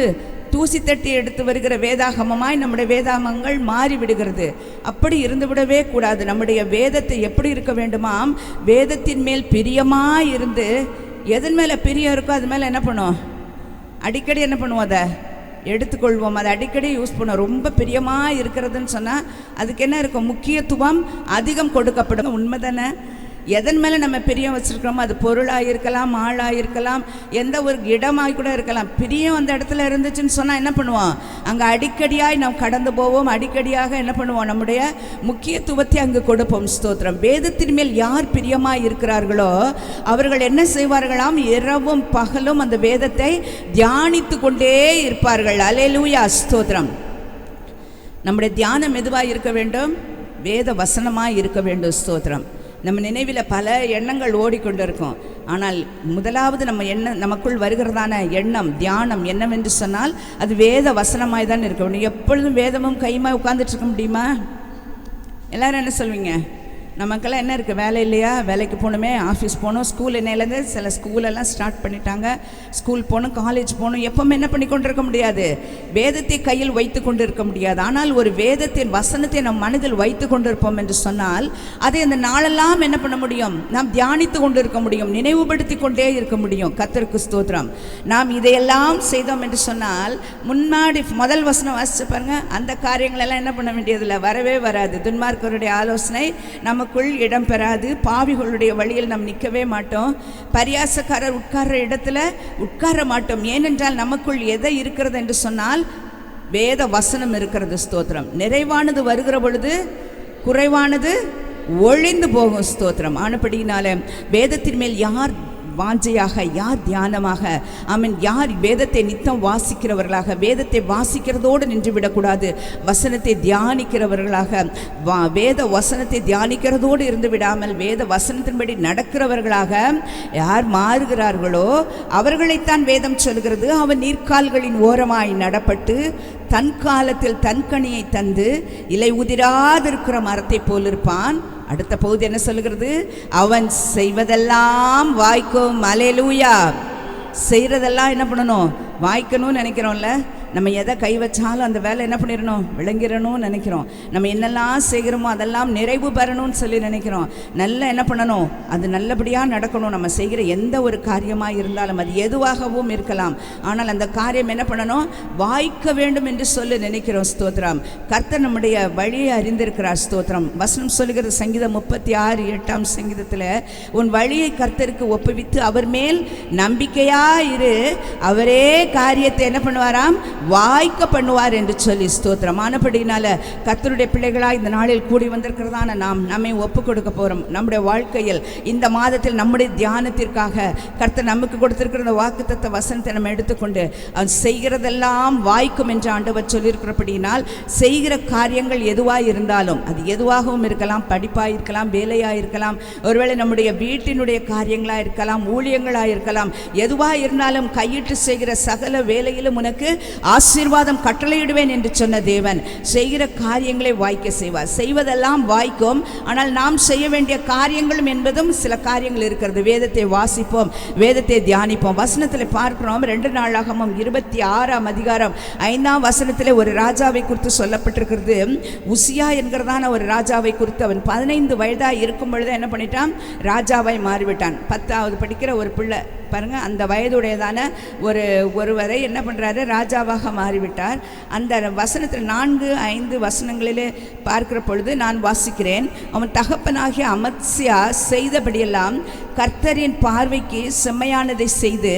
தூசி தட்டி எடுத்து வருகிற வேதாகமமாய் நம்முடைய வேதாகமங்கள் மாறிவிடுகிறது. அப்படி இருந்துவிடவே கூடாது. நம்முடைய வேதத்தை எப்படி இருக்க வேண்டுமாம், வேதத்தின் மேல் பிரியமாய் இருந்து, எதன் மேலே பிரியம் இருக்கோ அது மேலே என்ன பண்ணும், அடிக்கடி என்ன பண்ணுவோம், அதை எடுத்துக்கொள்வோம். அதை அடிக்கடி யூஸ் பண்ணுவோம். ரொம்ப பிரியமாக இருக்கிறதுன்னு சொன்னால் அதுக்கு என்ன இருக்கும்? முக்கியத்துவம் அதிகம் கொடுக்கப்படும். உண்மை தானே? எதன் மேலே நம்ம பிரியம் வச்சுருக்கிறோமோ, அது பொருளாக இருக்கலாம், ஆளாக இருக்கலாம், எந்த ஒரு இடமாக கூட இருக்கலாம். பிரியம் அந்த இடத்துல இருந்துச்சுன்னு சொன்னால் என்ன பண்ணுவோம்? அங்கே அடிக்கடியாக நாம் கடந்து போவோம். அடிக்கடியாக என்ன பண்ணுவோம்? நம்முடைய முக்கியத்துவத்தை அங்கு கொடுப்போம். ஸ்தோத்திரம். வேதத்தின் மேல் யார் பிரியமாக இருக்கிறார்களோ அவர்கள் என்ன செய்வார்களாம்? இரவும் பகலும் அந்த வேதத்தை தியானித்து கொண்டே இருப்பார்கள். அல்லேலூயா, ஸ்தோத்திரம். நம்முடைய தியானம் எதுவாக இருக்க வேண்டும்? வேத வசனமாக இருக்க வேண்டும். ஸ்தோத்திரம். நம்ம நினைவில் பல எண்ணங்கள் ஓடிக்கொண்டு இருக்கும். ஆனால் முதலாவது நமக்குள் வருகிறதான எண்ணம், தியானம் என்னவென்று சொன்னால் அது வேத வசனமாய் தான் இருக்க வேண்டும். எப்பொழுதும் வேதமும் கையுமா உட்கார்ந்துட்டு இருக்க முடியுமா? எல்லாரும் என்ன சொல்வீங்க? நமக்கெல்லாம் என்ன இருக்குது? வேலை இல்லையா? வேலைக்கு போகணுமே, ஆஃபீஸ் போகணும். ஸ்கூல் என்னையிலேருந்து சில ஸ்கூலெல்லாம் ஸ்டார்ட் பண்ணிட்டாங்க. ஸ்கூல் போகணும், காலேஜ் போகணும். எப்போவுமே என்ன பண்ணி கொண்டு இருக்க முடியாது? வேதத்தை கையில் வைத்து கொண்டு இருக்க முடியாது. ஆனால் ஒரு வேதத்தின் வசனத்தை நம் மனதில் வைத்து கொண்டு இருப்போம் என்று சொன்னால் அதை அந்த நாளெல்லாம் என்ன பண்ண முடியும்? நாம் தியானித்து கொண்டு இருக்க முடியும், நினைவுபடுத்தி கொண்டே இருக்க முடியும். கர்த்தருக்கு ஸ்தோத்திரம். நாம் இதையெல்லாம் செய்தோம் என்று சொன்னால் முன்னாடி முதல் வசனம் வாசிச்சு பாருங்க. அந்த காரியங்களெல்லாம் என்ன பண்ண வேண்டியதில்லை, வரவே வராது. துன்மார்க்கருடைய ஆலோசனை நமக்குள் இடம் பெறாது. பாவிகளுடைய வழியில் நாம் நிற்கவே மாட்டோம். பரியாசக்காரர் உட்கார்ற இடத்துல உட்கார மாட்டோம். ஏனென்றால் நமக்குள் எதை இருக்கிறது என்று சொன்னால் வேத வசனம் இருக்கிறது. ஸ்தோத்திரம். நிறைவானது வருகிற பொழுது குறைவானது ஒழிந்து போகும். ஸ்தோத்திரம். ஆனபடியினால வேதத்தின் மேல் யார் வாஞ்சையாக, யார் தியானமாக, ஆமென், யார் வேதத்தை நித்தம் வாசிக்கிறவர்களாக, வேதத்தை வாசிக்கிறதோடு நின்று விடக்கூடாது, வசனத்தை தியானிக்கிறவர்களாக, வேத வசனத்தை தியானிக்கிறதோடு இருந்து விடாமல் வேத வசனத்தின்படி நடக்கிறவர்களாக யார் மாறுகிறார்களோ அவர்களைத்தான் வேதம் சொல்கிறது. அவன் நீர்க்கால்களின் ஓரமாய் நடப்பட்டு தன் காலத்தில் தன் கனியை தந்து இலை உதிராதிருக்கிற மரத்தை போல் இருப்பான். அடுத்த பகுதி என்ன சொல்லுகிறது? அவன் செய்வதெல்லாம் வாய்க்கும். அல்லேலூயா. செய்கிறதெல்லாம் என்ன பண்ணணும்? வாய்க்கணும்னு நினைக்கிறோம்ல. நம்ம எதை கை வச்சாலும் அந்த வேலை என்ன பண்ணிடணும்? விளங்கிடணும்னு நினைக்கிறோம். நம்ம என்னெல்லாம் செய்கிறோமோ அதெல்லாம் நிறைவு பெறணும்னு சொல்லி நினைக்கிறோம். நல்லா என்ன பண்ணணும்? அது நல்லபடியாக நடக்கணும். நம்ம செய்கிற எந்த ஒரு காரியமாக இருந்தாலும் அது எதுவாகவும் இருக்கலாம். ஆனால் அந்த காரியம் என்ன பண்ணணும்? வாய்க்க வேண்டும் என்று சொல்லி நினைக்கிறோம். ஸ்தோத்திரம். கர்த்தர் நம்முடைய வழியை அறிந்திருக்கிறார். ஸ்தோத்திரம். வசனம் சொல்லுகிறது சங்கீதம் 36 8ஆம் சங்கீதத்தில், உன் வழியை கர்த்தருக்கு ஒப்புவித்து அவர் மேல் நம்பிக்கையா இரு, அவரே காரியத்தை என்ன பண்ணுவாராம்? வாய்க்க பண்ணுவார் என்று சொல்லி. ஸ்தோத்திரம். ஆனபடினால கர்த்தருடைய பிள்ளைகளாக இந்த நாளில் கூடி வந்திருக்கிறதான நாம் நம்மை ஒப்பு கொடுக்க போகிறோம். நம்முடைய வாழ்க்கையில் இந்த மாதத்தில் நம்முடைய தியானத்திற்காக கர்த்தர் நமக்கு கொடுத்திருக்கிற இந்த வாக்குத்தத்த வசனத்தை நம்ம எடுத்துக்கொண்டு அவன் செய்கிறதெல்லாம் வாய்க்கும் என்று ஆண்டவர் சொல்லியிருக்கிறபடியினால் செய்கிற காரியங்கள் எதுவாக இருந்தாலும் அது எதுவாகவும் இருக்கலாம், படிப்பாக இருக்கலாம், வேலையாக இருக்கலாம், ஒருவேளை நம்முடைய வீட்டினுடைய காரியங்களாக இருக்கலாம், ஊழியங்களாக இருக்கலாம், எதுவாக இருந்தாலும் கையிட்டு செய்கிற சகல வேலையிலும் உனக்கு ஆசீர்வாதம் கட்டளையிடுவேன் என்று சொன்ன தேவன் செய்கிற காரியங்களை வாய்க்க செய்வார். செய்வதெல்லாம் வாய்க்கும். ஆனால் நாம் செய்ய வேண்டிய காரியங்களும் என்பதும் சில காரியங்கள் இருக்கிறது. வேதத்தை வாசிப்போம், வேதத்தை தியானிப்போம். வசனத்தில் பார்க்கிறோம் 2 நாளாகமம் 26ஆம் அதிகாரம் 5ஆம் வசனத்தில் ஒரு ராஜாவை குறித்து சொல்லப்பட்டிருக்கிறது. உசியா என்கிறதான ஒரு ராஜாவை குறித்து அவன் 15 வயதாக இருக்கும் பொழுது என்ன பண்ணிட்டான்? ராஜாவாய் மாறிவிட்டான். 10வது படிக்கிற ஒரு பிள்ளை பாருங்க, அந்த வயதுடையதான ஒருவரை என்ன பண்ணுறாரு? ராஜாவாக மாறிவிட்டார். அந்த வசனத்தில் 4-5 வசனங்களிலே பார்க்கிற பொழுது நான் வாசிக்கிறேன். அவன் தகப்பனாகிய அமத்சியா செய்தபடியெல்லாம் கர்த்தரின் பார்வைக்கு செம்மையானதை செய்து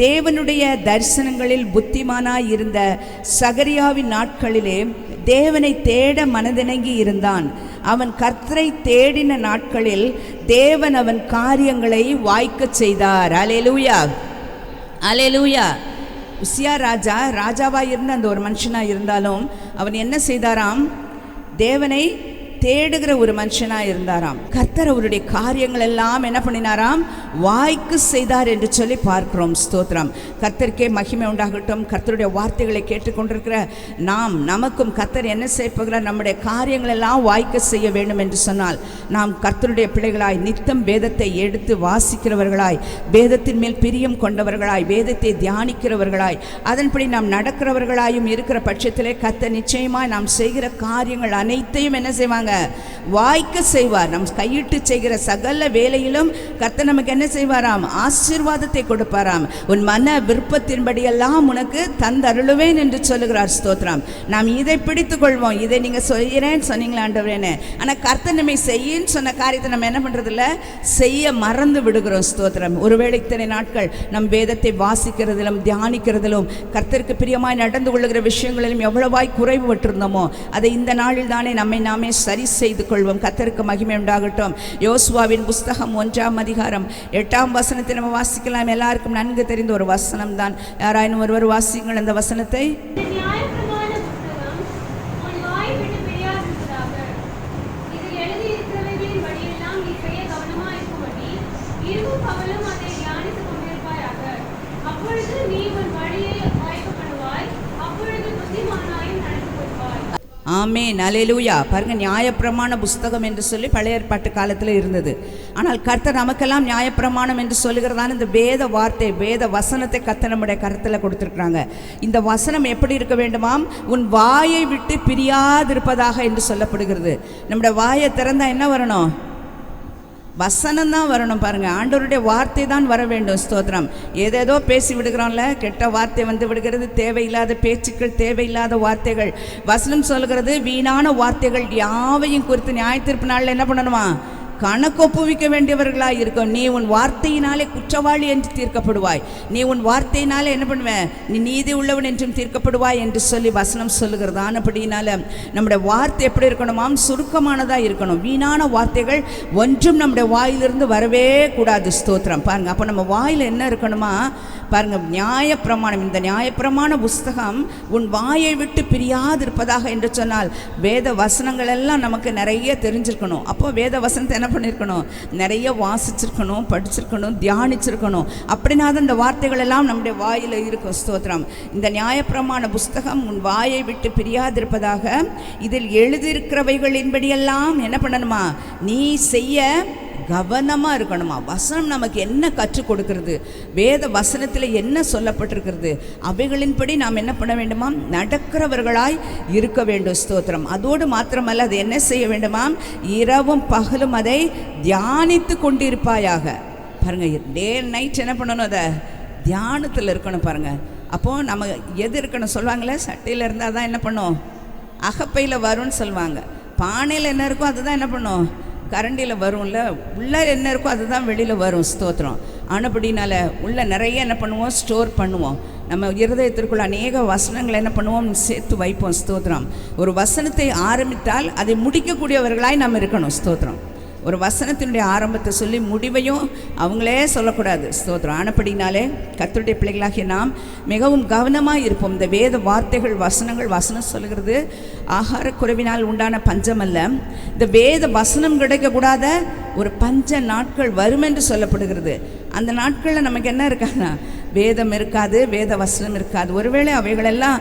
தேவனுடைய தரிசனங்களில் புத்திமானாய் இருந்த சகரியாவின் நாட்களிலே தேவனை தேட மனதிணங்கி இருந்தான். அவன் கர்த்தரை தேடின நாட்களில் தேவன் அவன் காரியங்களை வாய்க்க செய்தார். அல்லேலூயா, அல்லேலூயா. உசியா ராஜாவாக இருந்த அந்த ஒரு மனுஷனாக இருந்தாலும் அவன் என்ன செய்தாராம்? தேவனை தேடுகிற ஒரு மனுஷனாக இருந்தாராம். கர்த்தர் அவருடைய காரியங்கள் எல்லாம் என்ன பண்ணினாராம்? வாய்க்கு செய்தார் என்று சொல்லி பார்க்கிறோம். ஸ்தோத்திரம். கர்த்தருக்கே மகிமை உண்டாகட்டும். கர்த்தருடைய வார்த்தைகளை கேட்டுக்கொண்டிருக்கிற நமக்கும் கர்த்தர் என்ன செய்ய போகிறார்? நம்முடைய காரியங்கள் எல்லாம் வாய்க்க செய்ய வேண்டும் என்று சொன்னால் நாம் கர்த்தருடைய பிள்ளைகளாய் நித்தம் வேதத்தை எடுத்து வாசிக்கிறவர்களாய், வேதத்தின் மேல் பிரியம் கொண்டவர்களாய், வேதத்தை தியானிக்கிறவர்களாய், அதன்படி நாம் நடக்கிறவர்களாயும் இருக்கிற பட்சத்திலே கர்த்தர் நிச்சயமாய் நாம் செய்கிற காரியங்கள் அனைத்தையும் என்ன செய்வாங்க? செய்வாருங்க? வாய்க்க செய்வார். நம் கையிட்டு செய்கிற சகல வேலையிலும் கர்த்தர் நமக்கு என்ன செய்வாராம்? ஆசீர்வாதத்தை கொடுப்பாராம். உன் மன விருப்பத்தின்படியெல்லாம் உனக்கு தந்தருளுவேன் என்று சொல்லுகிறார். ஸ்தோத்திரம். நாம் இதை பிடித்து கொள்வோம். இதை நீங்கள் செய்கிறேன்னு சொன்னீங்களா ஆண்டவரேன்னு. ஆனால் கர்த்தர் நம்மை செய்யின்னு சொன்ன காரியத்தை நம்ம என்ன பண்ணுறதில்ல, செய்ய மறந்து விடுகிறோம். ஸ்தோத்திரம். ஒருவேளை இத்தனை நாட்கள் நம் வேதத்தை வாசிக்கிறதிலும் தியானிக்கிறதிலும் கர்த்தருக்கு பிரியமாய் நடந்து கொள்ளுகிற விஷயங்களிலும் எவ்வளவாய் குறைவு விட்டிருந்தோமோ அதை இந்த நாளில் தானே நம்மை நாமே சரி செய்து கொள்வோம். கர்த்தருக்கு மகிமை உண்டாகட்டும். யோசுவாவின் புஸ்தகம் 1ஆம் அதிகாரம் 8ஆம் வசனத்தை நம்ம வாசிக்கலாம். எல்லாருக்கும் நன்கு தெரிந்த ஒரு வசனம் தான். யாராயினும் ஒருவர் வாசிங்கள் அந்த வசனத்தை. ஆமென், அல்லேலூயா. பாருங்க, நியாயப்பிரமாண புஸ்தகம் என்று சொல்லி பழைய ஏற்பாட்டு காலத்தில் இருந்தது. ஆனால் கர்த்தர் நமக்கெல்லாம் நியாயப்பிரமாணம் என்று சொல்லுகிறதான இந்த வேத வார்த்தை, வேத வசனத்தை கர்த்தர் நம்முடைய கருத்தில் கொடுத்துருக்குறாங்க. இந்த வசனம் எப்படி இருக்க வேண்டுமாம்? உன் வாயை விட்டு பிரியாதிருப்பதாக என்று சொல்லப்படுகிறது. நம்முடைய வாயை திறந்தா என்ன வரணும்? வசனம் தான் வரணும். பாருங்க, ஆண்டவருடைய வார்த்தை தான் வர வேண்டும். ஸ்தோத்திரம். ஏதேதோ பேசி விடுகிறோம்ல, கெட்ட வார்த்தை வந்து விடுகிறது, தேவையில்லாத பேச்சுக்கள், தேவையில்லாத வார்த்தைகள். வசனம் சொல்கிறது, வீணான வார்த்தைகள் யாவையும் குறித்து நியாயத்தீர்ப்பு நாளில் என்ன பண்ணணுமா? கணக்கு ஒப்புவிக்க வேண்டியவர்களாக இருக்கும். நீ உன் வார்த்தையினாலே குற்றவாளி என்று தீர்க்கப்படுவாய். நீ உன் வார்த்தையினாலே என்ன பண்ணுவ? நீ நீதி உள்ளவன் என்றும் தீர்க்கப்படுவாய் என்று சொல்லி வசனம் சொல்லுகிறது. ஆனபடினால நம்முடைய வார்த்தை எப்படி இருக்கணுமாம்? சுருக்கமானதாக இருக்கணும். வீணான வார்த்தைகள் ஒன்றும் நம்முடைய வாயிலிருந்து வரவே கூடாது. ஸ்தோத்திரம். பாருங்க, அப்போ நம்ம வாயில் என்ன இருக்கணுமா? பாருங்க, நியாயப்பிரமாணம். இந்த நியாயப்பிரமாண புஸ்தகம் உன் வாயை விட்டு பிரியாதிருப்பதாக என்று சொன்னால் வேத வசனங்கள் எல்லாம் நமக்கு நிறைய தெரிஞ்சிருக்கணும். அப்போ வேத வசனத்தை என்ன பண்ணியிருக்கணும்? நிறைய வாசிச்சிருக்கணும், படிச்சிருக்கணும், தியானிச்சிருக்கணும். அப்படின்னா தான் இந்த வார்த்தைகள் எல்லாம் நம்முடைய வாயில் இருக்கும். ஸ்தோத்திரம். இந்த நியாயப்பிரமாண புஸ்தகம் உன் வாயை விட்டு பிரியாதிருப்பதாக இதில் எழுதியிருக்கிறவைகளின்படியெல்லாம் என்ன பண்ணணுமா? நீ செய்ய கவனமாக இருக்கணுமா? வசனம் நமக்கு என்ன கற்றுக் கொடுக்கிறது, வேத வசனத்தில் என்ன சொல்லப்பட்டிருக்கிறது, அவைகளின்படி நாம் என்ன பண்ண வேண்டுமா? நடக்கிறவர்களாய் இருக்க வேண்டும். ஸ்தோத்திரம். அதோடு மாத்திரமல்ல, அது என்ன செய்ய வேண்டுமாம்? இரவும் பகலும் அதை தியானித்து கொண்டிருப்பாயாக. பாருங்கள், டே நைட் என்ன பண்ணணும்? அதை தியானத்தில் இருக்கணும். பாருங்கள், அப்போது நம்ம எது இருக்கணும் சொல்லுவாங்களே, சட்டையில் இருந்தால் தான் என்ன பண்ணும்? அகப்பையில் வரும்னு சொல்லுவாங்க. பானையில் என்ன இருக்கோ அதுதான் என்ன பண்ணும்? கரண்டியில் வரும்ல. உள்ளே என்ன இருக்கோ அதுதான் வெளியில் வரும். ஸ்தோத்திரம். ஆனபடினால உள்ள நிறைய என்ன பண்ணுவோம்? ஸ்டோர் பண்ணுவோம். நம்ம இருதயத்திற்குள்ள அநேக வசனங்களை என்ன பண்ணுவோம்? சேர்த்து வைப்போம். ஸ்தோத்திரம். ஒரு வசனத்தை ஆரம்பித்தால் அதை முடிக்கக்கூடியவர்களாய் நாம் இருக்கணும். ஸ்தோத்திரம். ஒரு வசனத்தினுடைய ஆரம்பத்தை சொல்லி முடிவையும் அவங்களே சொல்லக்கூடாது. ஸ்தோத்திரம். ஆனபடினாலே கர்த்தருடைய பிள்ளைகளாகிய நாம் மிகவும் கவனமாக இருப்போம். இந்த வேத வார்த்தைகள், வசனங்கள், வசனம் சொல்லுகிறது ஆகார குறைவினால் உண்டான பஞ்சம் அல்ல, இந்த வேத வசனம் கிடைக்கக்கூடாத ஒரு பஞ்ச நாட்கள் வரும் என்று சொல்லப்படுகிறது. அந்த நாட்களில் நமக்கு என்ன இருக்காதுன்னா வேதம் இருக்காது, வேத வசனம் இருக்காது. ஒருவேளை அவைகளெல்லாம்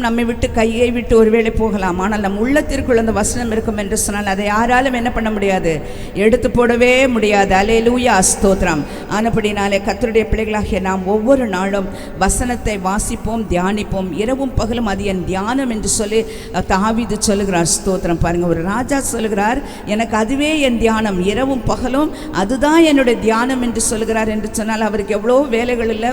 நம்மை விட்டு கையை விட்டு ஒருவேளை போகலாம். ஆனால் நம் உள்ளத்திற்குள் அந்த வசனம் இருக்கும் என்று சொன்னால் அதை யாராலும் என்ன பண்ண முடியாது? எடுத்து போடவே முடியாது. அல்லேலூயா, ஸ்தோத்திரம். ஆனபடினாலே கர்த்தருடைய பிள்ளைகளாகிய நாம் ஒவ்வொரு நாளும் வசனத்தை வாசிப்போம், தியானிப்போம். இரவும் பகலும் அது என் தியானம் என்று சொல்லி தாவீது சொல்லுகிறார். ஸ்தோத்திரம். பாருங்க, ஒரு ராஜா சொல்லுகிறார், எனக்கு அதுவே என் தியானம், இரவும் பகலும் அதுதான் என்னுடைய தியானம் என்று சொல்லுகிறார். என்று சொன்னால் அவருக்கு எவ்வளோ வேலைகள் இல்லை.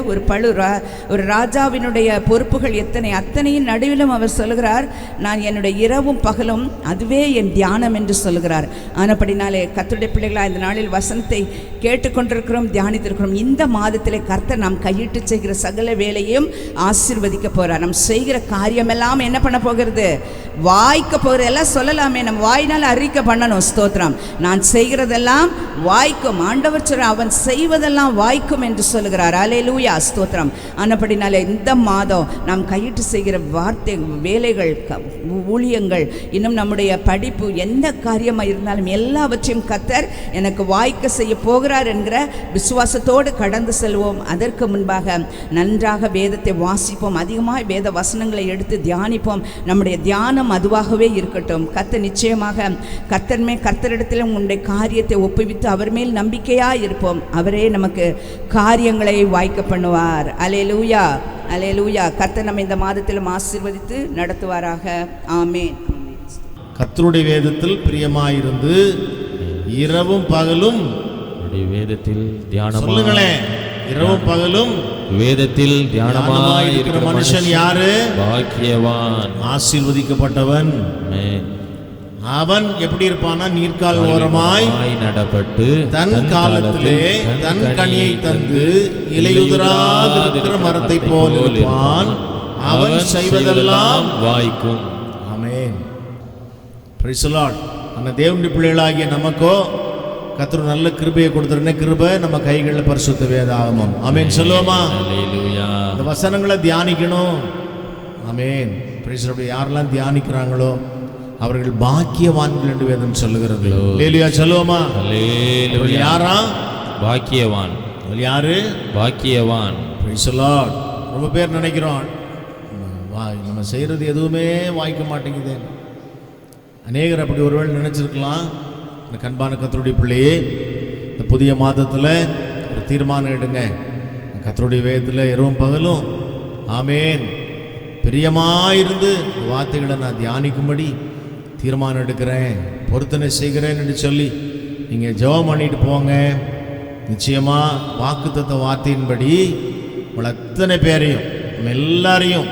ஒரு ராஜாவினுடைய பொறுப்புகள் எத்தனை, அத்தனையும் நடுவிலும் அவர் சொல்லுகிறார், நான் என்னுடைய இரவும் பகலும் அதுவே என் தியானம் என்று சொல்லுகிறார். ஆனபடினாலே கர்த்தருடைய பிள்ளைகளாக இந்த நாளில் வசனத்தை கேட்டுக்கொண்டிருக்கிறோம், தியானித்திருக்கிறோம். இந்த மாதத்திலே கர்த்தர் நாம் கையிட்டு செய்கிற சகல வேலையும் ஆசீர்வதிக்க போகிறார். நாம் செய்கிற காரியமெல்லாம் என்ன பண்ண போகிறது? வாய்க்க போகிறது. எல்லாம் சொல்லலாமே, நம்ம வாயினால் அறிக்கை பண்ணணும். ஸ்தோத்திரம். நான் செய்கிறதெல்லாம் வாய்க்கும். ஆண்டவர் சொல்ற அவன் செய்வதெல்லாம் வாய்க்கும் என்று சொல்லுகிறார். அல்லேலூயா, ஸ்தோத்திரம். ஆனபடினாலே இந்த மாதம் நாம் கையிட்டு செய்கிற வார்த்தை, வேலைகள், ஊழியங்கள், இன்னும் நம்முடைய படிப்பு, எந்த காரியமாக இருந்தாலும் எல்லாவற்றையும் கர்த்தர் எனக்கு வாய்க்க செய்ய போகிறார் என்கிற விசுவாசத்தோடு கடந்து செல்வோம். அதற்கு முன்பாக நன்றாக வேதத்தை வாசிப்போம், அதிகமாக வேத வசனங்களை எடுத்து தியானிப்போம். நம்முடைய தியானம் அதுவாகவே இருக்கட்டும். கர்த்தர் நிச்சயமாக கர்த்தரிடத்தில் உங்களுடைய காரியத்தை ஒப்புவித்து அவர் மேல் நம்பிக்கையாக இருப்போம். அவரே நமக்கு காரியங்களை வாய்க்க பண்ணுவார். அல்லேலூயா, அல்லேலூயா. கர்த்தர் நம்ம இந்த மாதத்திலும் ஆசீர்வதித்து நடத்துவாராக. ஆமென். கர்த்தருடைய வேதத்தில் பிரியமாயிருந்து இரவும் பகலும் உம்முடைய வேதத்தில் தியானமாய் சொல்லுங்களேன், இரவும் பகலும் வேதத்தில் தியானமாய் இருக்கிற இருக்கிற மனுஷன் யாரு? பாக்கியவான். ஆசீர்வதிக்கப்பட்டவன். ஆமென். அவன் எப்படி இருப்பானா? நீர்க்கால் ஓரமாய் நடப்பட்டு தன் காலத்திலே தன் கனியை தந்து இலையுதிராதிருக்கிற மரத்தை போல் இருப்பான். அவன் செய்வதெல்லாம் வாய்க்கும். ஆமென். Praise the Lord. அந்த தேவனுடைய பிள்ளைகளாகிய நமக்கோ கர்த்தர் நல்ல கிருபையை கொடுத்துருன கிருபை நம்ம கைகளில் பரிசுத்த வேதாகமம். ஆமென் சொல்லுவோமா? அல்லேலூயா. இந்த வசனங்களை தியானிக்கணும். ஆமென். Praise the Lord. யாரெல்லாம் தியானிக்கிறாங்களோ அவர்கள் பாக்கியவான்கள் என்று வேதம் சொல்லுகிறது. அல்லேலூயா சொல்லுவோமா? அல்லேலூயா. யாரா பாக்கியவான்? யாரு? பாக்கியவான். Price the Lord. ரொம்ப பேர் நினைக்கிறோம் நம்ம செய்கிறது எதுவுமே வாய்க்க மாட்டேங்குது. அநேகர் அப்படி ஒருவேளை நினைச்சிருக்கலாம். இந்த கண்பான கர்த்தருடைய பிள்ளையே, இந்த புதிய மாதத்தில் ஒரு தீர்மானம் எடுங்க. கர்த்தருடைய வேதத்தில் இரவும் பகலும் ஆமென் பிரியமாயிருந்து வார்த்தைகளை நான் தியானிக்கும்படி தீர்மானம் எடுக்கிறேன், பொருத்தனை செய்கிறேன் என்று சொல்லி நீங்கள் ஜெபம் பண்ணிட்டு போங்க. நிச்சயமாக வாக்குத்தத்த வார்த்தையின்படி உங்களை அத்தனை பேரையும் நம்ம எல்லாரையும்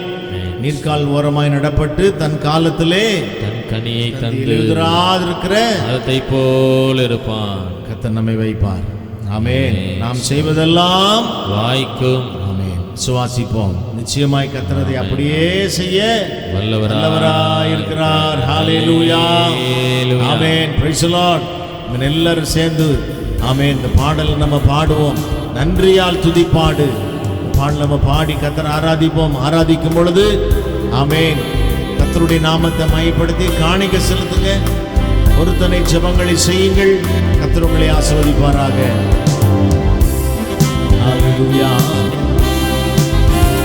நீர்க்கால் ஓரமாய் நடப்பட்டு தன் காலத்திலே தன் கனியை தந்து எழுதிராதிருக்கிற மரத்தை போல் இருப்பான். கர்த்தர் நம்மை வைப்பார். ஆமென். நாம் செய்வதெல்லாம் வாய்க்கும். ஆமென். சுவாசிப்போம். நிச்சயமாய் கர்த்தர் அதை அப்படியே செய்ய வல்லவராய் இருக்கிறார். Hallelujah. Amen. Praise the Lord. நம்ம எல்லாரும் சேர்ந்து ஆமென் இந்த பாடல் நம்ம பாடுவோம். நன்றியால் துதிப்பாடு பாடல் நம்ம பாடி கர்த்தரை ஆராதிப்போம். ஆராதிக்கும் பொழுது ஆமென் கர்த்தருடைய நாமத்தை மையப்படுத்தி காணிக்கை செலுத்துங்க. பொருத்தனை ஜெபங்களை செய்யுங்கள். கர்த்தர் உங்களை ஆசீர்வதிப்பாராக. ஹalleluya.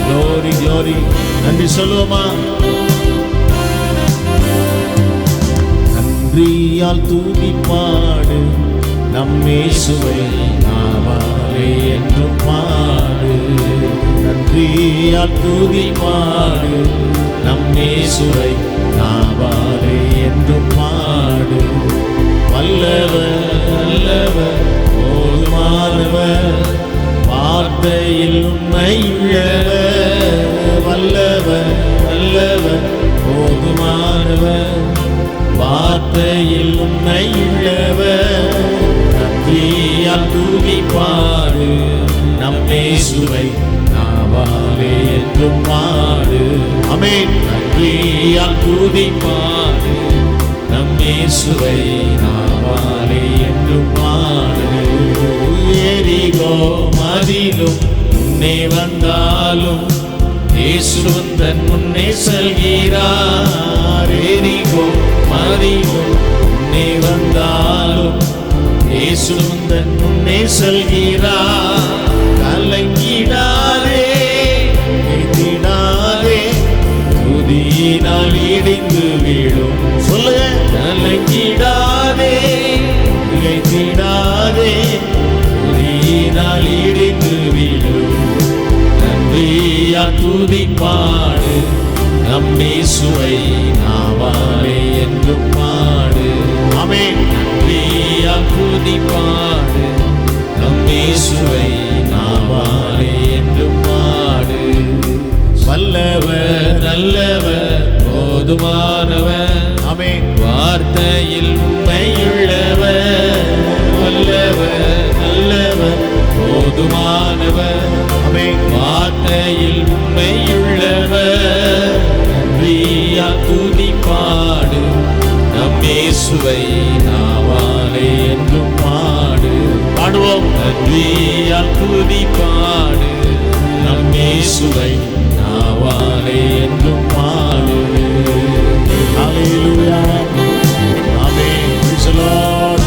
glory glory. நன்றி சொல்லுவோமா? நன்றியால் துதிப்பாடு நம் இயேசுவை நாவாலே என்றும் பாடு. நன்றியால் துதிப்பாடு நம் இயேசுவை நாவாலே என்றும் பாடு. வல்லவர் வல்லவர் போதுமானவர் வார்த்தையில் உண்மையுள்ளவர். வல்லவர் வல்லவர் போதுமானவர் வார்த்தையில் உண்மையுள்ளவர். நன்றியால் துதிப்பாடு நம் இயேசுவை நாவாலே என்றும் பாடு. ஆமென். நன்றியால் துதிப்பாடு நம் இயேசுவை நாவாலே என்றும் பாடு. எரிகோ மதிலும் முன்னே வந்தாலும் இயேசு தன் முன்னே செல்கிறார். எரிகோ மதிலும் முன்னே வந்தாலும் இயேசு தன் முன்னே செல்கிறார். கலங்கிடாதே திடாதே துதியினால் இடிந்து விடும். சொல்லுங்க. கலங்கிடாதே திடாதே துதியினால் இடிந்து விடும். நன்றியா துதிப்பாடு நம் இயேசுவை நாவாலே என்றும் பாடு. ஆமென். நன்றியா துதிப்பாடு நம் இயேசுவை நாவாலே என்றும் பாடு. வல்லவர் நல்லவர் போதுமானவர். ஆமென். வார்த்தையில் உண்மையுள்ளவர். வல்லவர் நல்லவர் போதுமானவர். ஆமென். வார்த்தையில் உண்மையுள்ளவர். நன்றியா துதிப்பாடு நம் இயேசுவை நாவாலே என்றும் பாடு. பாடுவோம். நன்றியா துதிப்பாடு நம் இயேசுவை நாவாலே என்றும் பாடு. ஹalleluya. ஆமென். praise the Lord.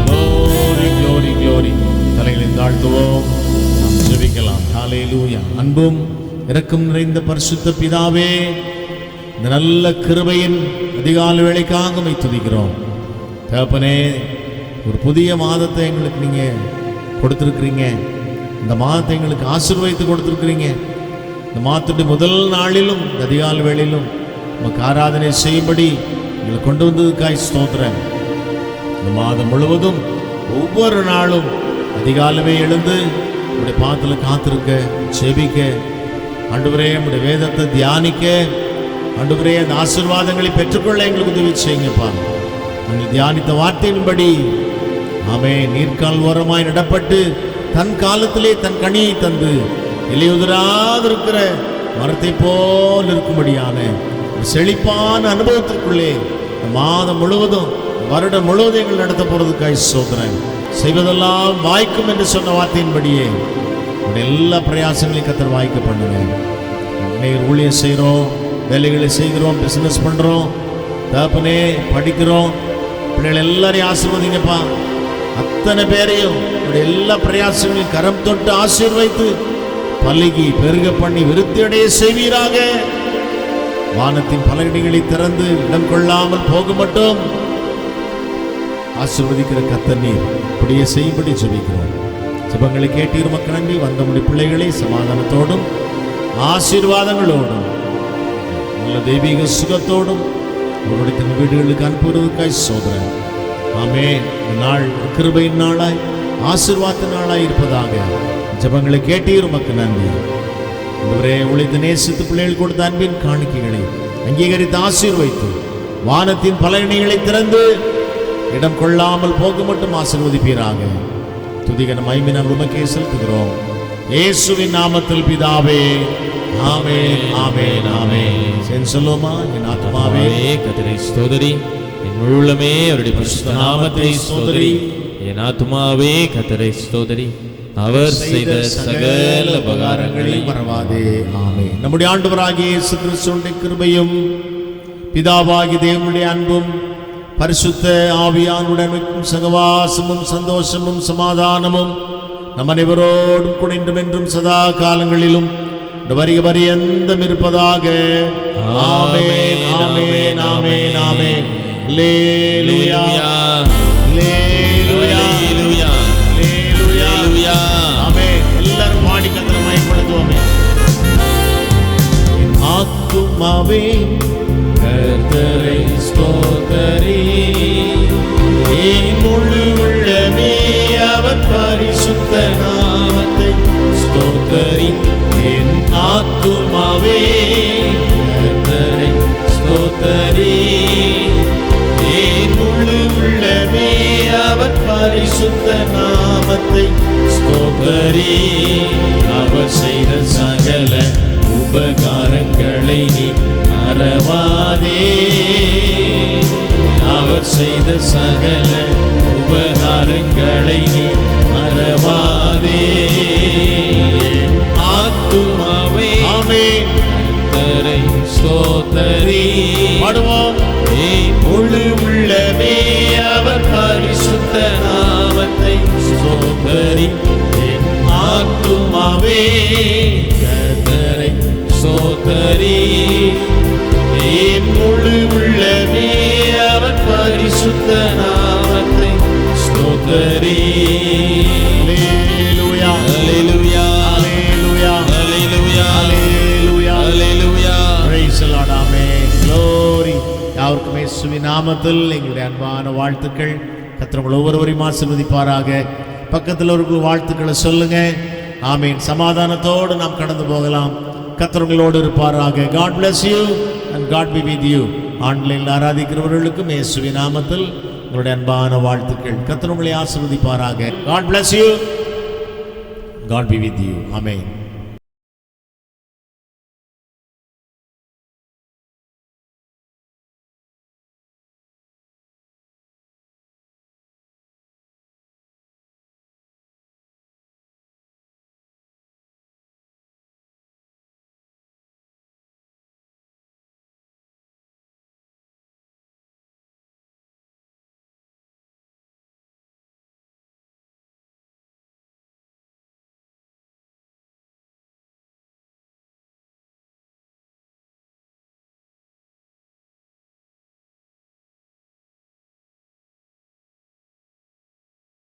glory glory glory. தலைகளை தாழ்த்துவோம். நாம் ஜெபிக்கலாம். ஹalleluya. அன்பும் இரக்கம் நிறைந்த பரிசுத்த பிதாவே, இந்த நல்ல கிருபையின் அதிகாலை வேளைக்காக உம்மை துதிக்கிறோம். தகப்பனே, ஒரு புதிய மாதத்தை எங்களுக்கு நீங்கள் கொடுத்துருக்குறீங்க. இந்த மாதத்தை எங்களுக்கு ஆசீர்வதித்து கொடுத்துருக்குறீங்க. இந்த மாதத்துடைய முதல் நாளிலும் இந்த அதிகாலை வேளையிலும் உமக்கு ஆராதனை செய்யும்படி எங்களை கொண்டு வந்ததுக்காய் ஸ்தோத்திரம். இந்த மாதம் முழுவதும் ஒவ்வொரு நாளும் அதிகாலமே எழுந்து உடைய பாதத்தில் காத்திருக்க, செபிக்க, ஆண்டவரே உடைய வேதத்தை தியானிக்க, ஆண்டவரே அந்த ஆசீர்வாதங்களை பெற்றுக்கொள்ள எங்களுக்கு உதவி செய்யுங்கப்பா. நாங்கள் தியானித்த வார்த்தையின்படி ஆமே நீர்க்கால் ஓரமாய் நடப்பட்டு தன் காலத்திலே தன் கனியை தந்து இலையுதிராதிருக்கிற மரத்தை போல் இருக்கும்படியான ஒரு செழிப்பான அனுபவத்திற்குள்ளே மாதம் முழுவதும் வருடம் முழுவதும் எங்கள் நடத்த போறதுக்காய் சோதனை செய்வதெல்லாம் வாய்க்கும் என்று சொன்ன வார்த்தையின்படியே எல்லா பிரயாசங்களையும் கத்தர் வாய்க்க பண்ணுங்க. ஊழியம் செய்கிறோம், வேலைகளை செய்கிறோம், பிசினஸ் பண்றோம், தகப்பனே படிக்கிறோம், பிள்ளைகள் எல்லாரையும் ஆசீர்வதிங்கப்பா. அத்தனை பேரையும் எல்லா பிரயாசங்களையும் கரம் தொட்டு ஆசீர்வைத்து பல்லுகி பெருக பண்ணி விருத்தியடைய செய்வீராக. வானத்தின் பலகணிகளை திறந்து இடம் கொள்ளாமல் போக மட்டும் ஆசீர்வதிக்கிற கர்த்தர் நீர் இப்படியே செய்யும்படி ஜெபிக்கிறோம். ஜெபங்களை கேட்டீர் மக்கள் நன்றி. வந்தமுடைய பிள்ளைகளை சமாதானத்தோடும் ஆசீர்வாதங்களோடும் நல்ல தெய்வீக சுகத்தோடும் அவருடைய தன் வீடுகளுக்கு அனுப்புவதற்காய் சோதரன். ஆமென். நாள் கிருபையின் நாளாய் ஆசீர்வாத நாளாய் இருப்பதாக ஜெபங்களை கேட்டீர் மக்கள் நன்றி. இவரே உழைத்து நேசித்து பிள்ளைகள் கொடுத்த அன்பின் காணிக்கைகளை அங்கீகரித்து ஆசீர்வைத்து வானத்தின் பலகணிகளை திறந்து இடம் கொள்ளாமல் போக மட்டும் ஆசீர்வதிப்பீராக. துதிகன மைமினால் உமக்கே செலுத்துகிறோம் இயேசுவின் நாமத்தில் பிதாவே. ஆமென், ஆமென், ஆமென். சொல்லுமா, என் ஆத்மாவே கர்த்தரை ஸ்தோத்திரி, என் முழுமே அவருடைய பரிசுத்த நாமத்தை ஸ்தோத்திரி. என் ஆத்மாவே கர்த்தரை ஸ்தோத்திரி, அவர் செய்த சகல உபகாரங்களை மறவாதே. ஆமென். நம்முடைய ஆண்டவராகிய இயேசு கிறிஸ்துவின் கிருபையும் பிதாவாகிய தேவனுடைய அன்பும் பரிசுத்த ஆவியானுடன் சகவாசமும் சந்தோஷமும் சமாதானமும் நம் அனைவரோடும் கூட இன்றும் என்றும் சதா காலங்களிலும் வருக பரியந்தம் இருப்பதாக. ஆமென், ஆமென், ஆமென், ஆமென். அல்லேலூயா, அல்லேலூயா, அல்லேலூயா, அல்லேலூயா. ஆமென். எல்லாரும் பாடி கர்த்தரை மகிமைப்படுத்துவோமே. ஆத்துமாவே கர்த்தரை ஸ்தோத்திரி, என் முழு உள்ளமே அவர் பரிசுத்த நாமத்தை ஸ்தோத்திரி. என் ஆத்துமாவே கர்த்தரை ஸ்தோத்திரி, என் முழு உள்ளமே அவர் பரிசுத்த நாமத்தை ஸ்தோத்திரி. அவர் செய்த சகல உபகாரங்களை நீ மறவாதே. அவர் செய்த சகல உபகாரங்களை நீ மறவாதே. ஆத்துமாவே ஆமென் கர்த்தரை ஸ்தோத்திரி. பாடுவோம். முழு உள்ளமே அவர் பரிசுத்த நாமத்தை ஸ்தோத்திரி. ஆத்துமாவே கர்த்தரை ஸ்தோத்திரி, என் முழு உள்ளமே அவர் பரிசுத்த நாமத்தை ஸ்தோத்திரி. அல்லேலூயா, அல்லேலூயா, அல்லேலூயா, அல்லேலூயா, அல்லேலூயா, அல்லேலூயா. Praise the Lord. Amen. Glory. யாவருக்கும் இயேசுவின் நாமத்தில் எங்களுடைய அன்பான வாழ்த்துக்கள். கர்த்தர் உங்கள் ஒவ்வொருவரையும் ஆசீர்வதிப்பாராக. பக்கத்தில் ஒரு வாழ்த்துக்களை சொல்லுங்க. ஆமென். சமாதானத்தோடு நாம் கடந்து போகலாம். கர்த்தர் உங்களோடு இருப்பாராக. God bless you and God be with you. ஆன்லைனில் ஆராதிக்கிறவர்களுக்கும் இயேசுவின் நாமத்தில் உங்களுடைய அன்பான வாழ்த்துக்கள். கர்த்தர் உங்களை ஆசீர்வதிப்பாராக. God bless you. God be with you. Amen.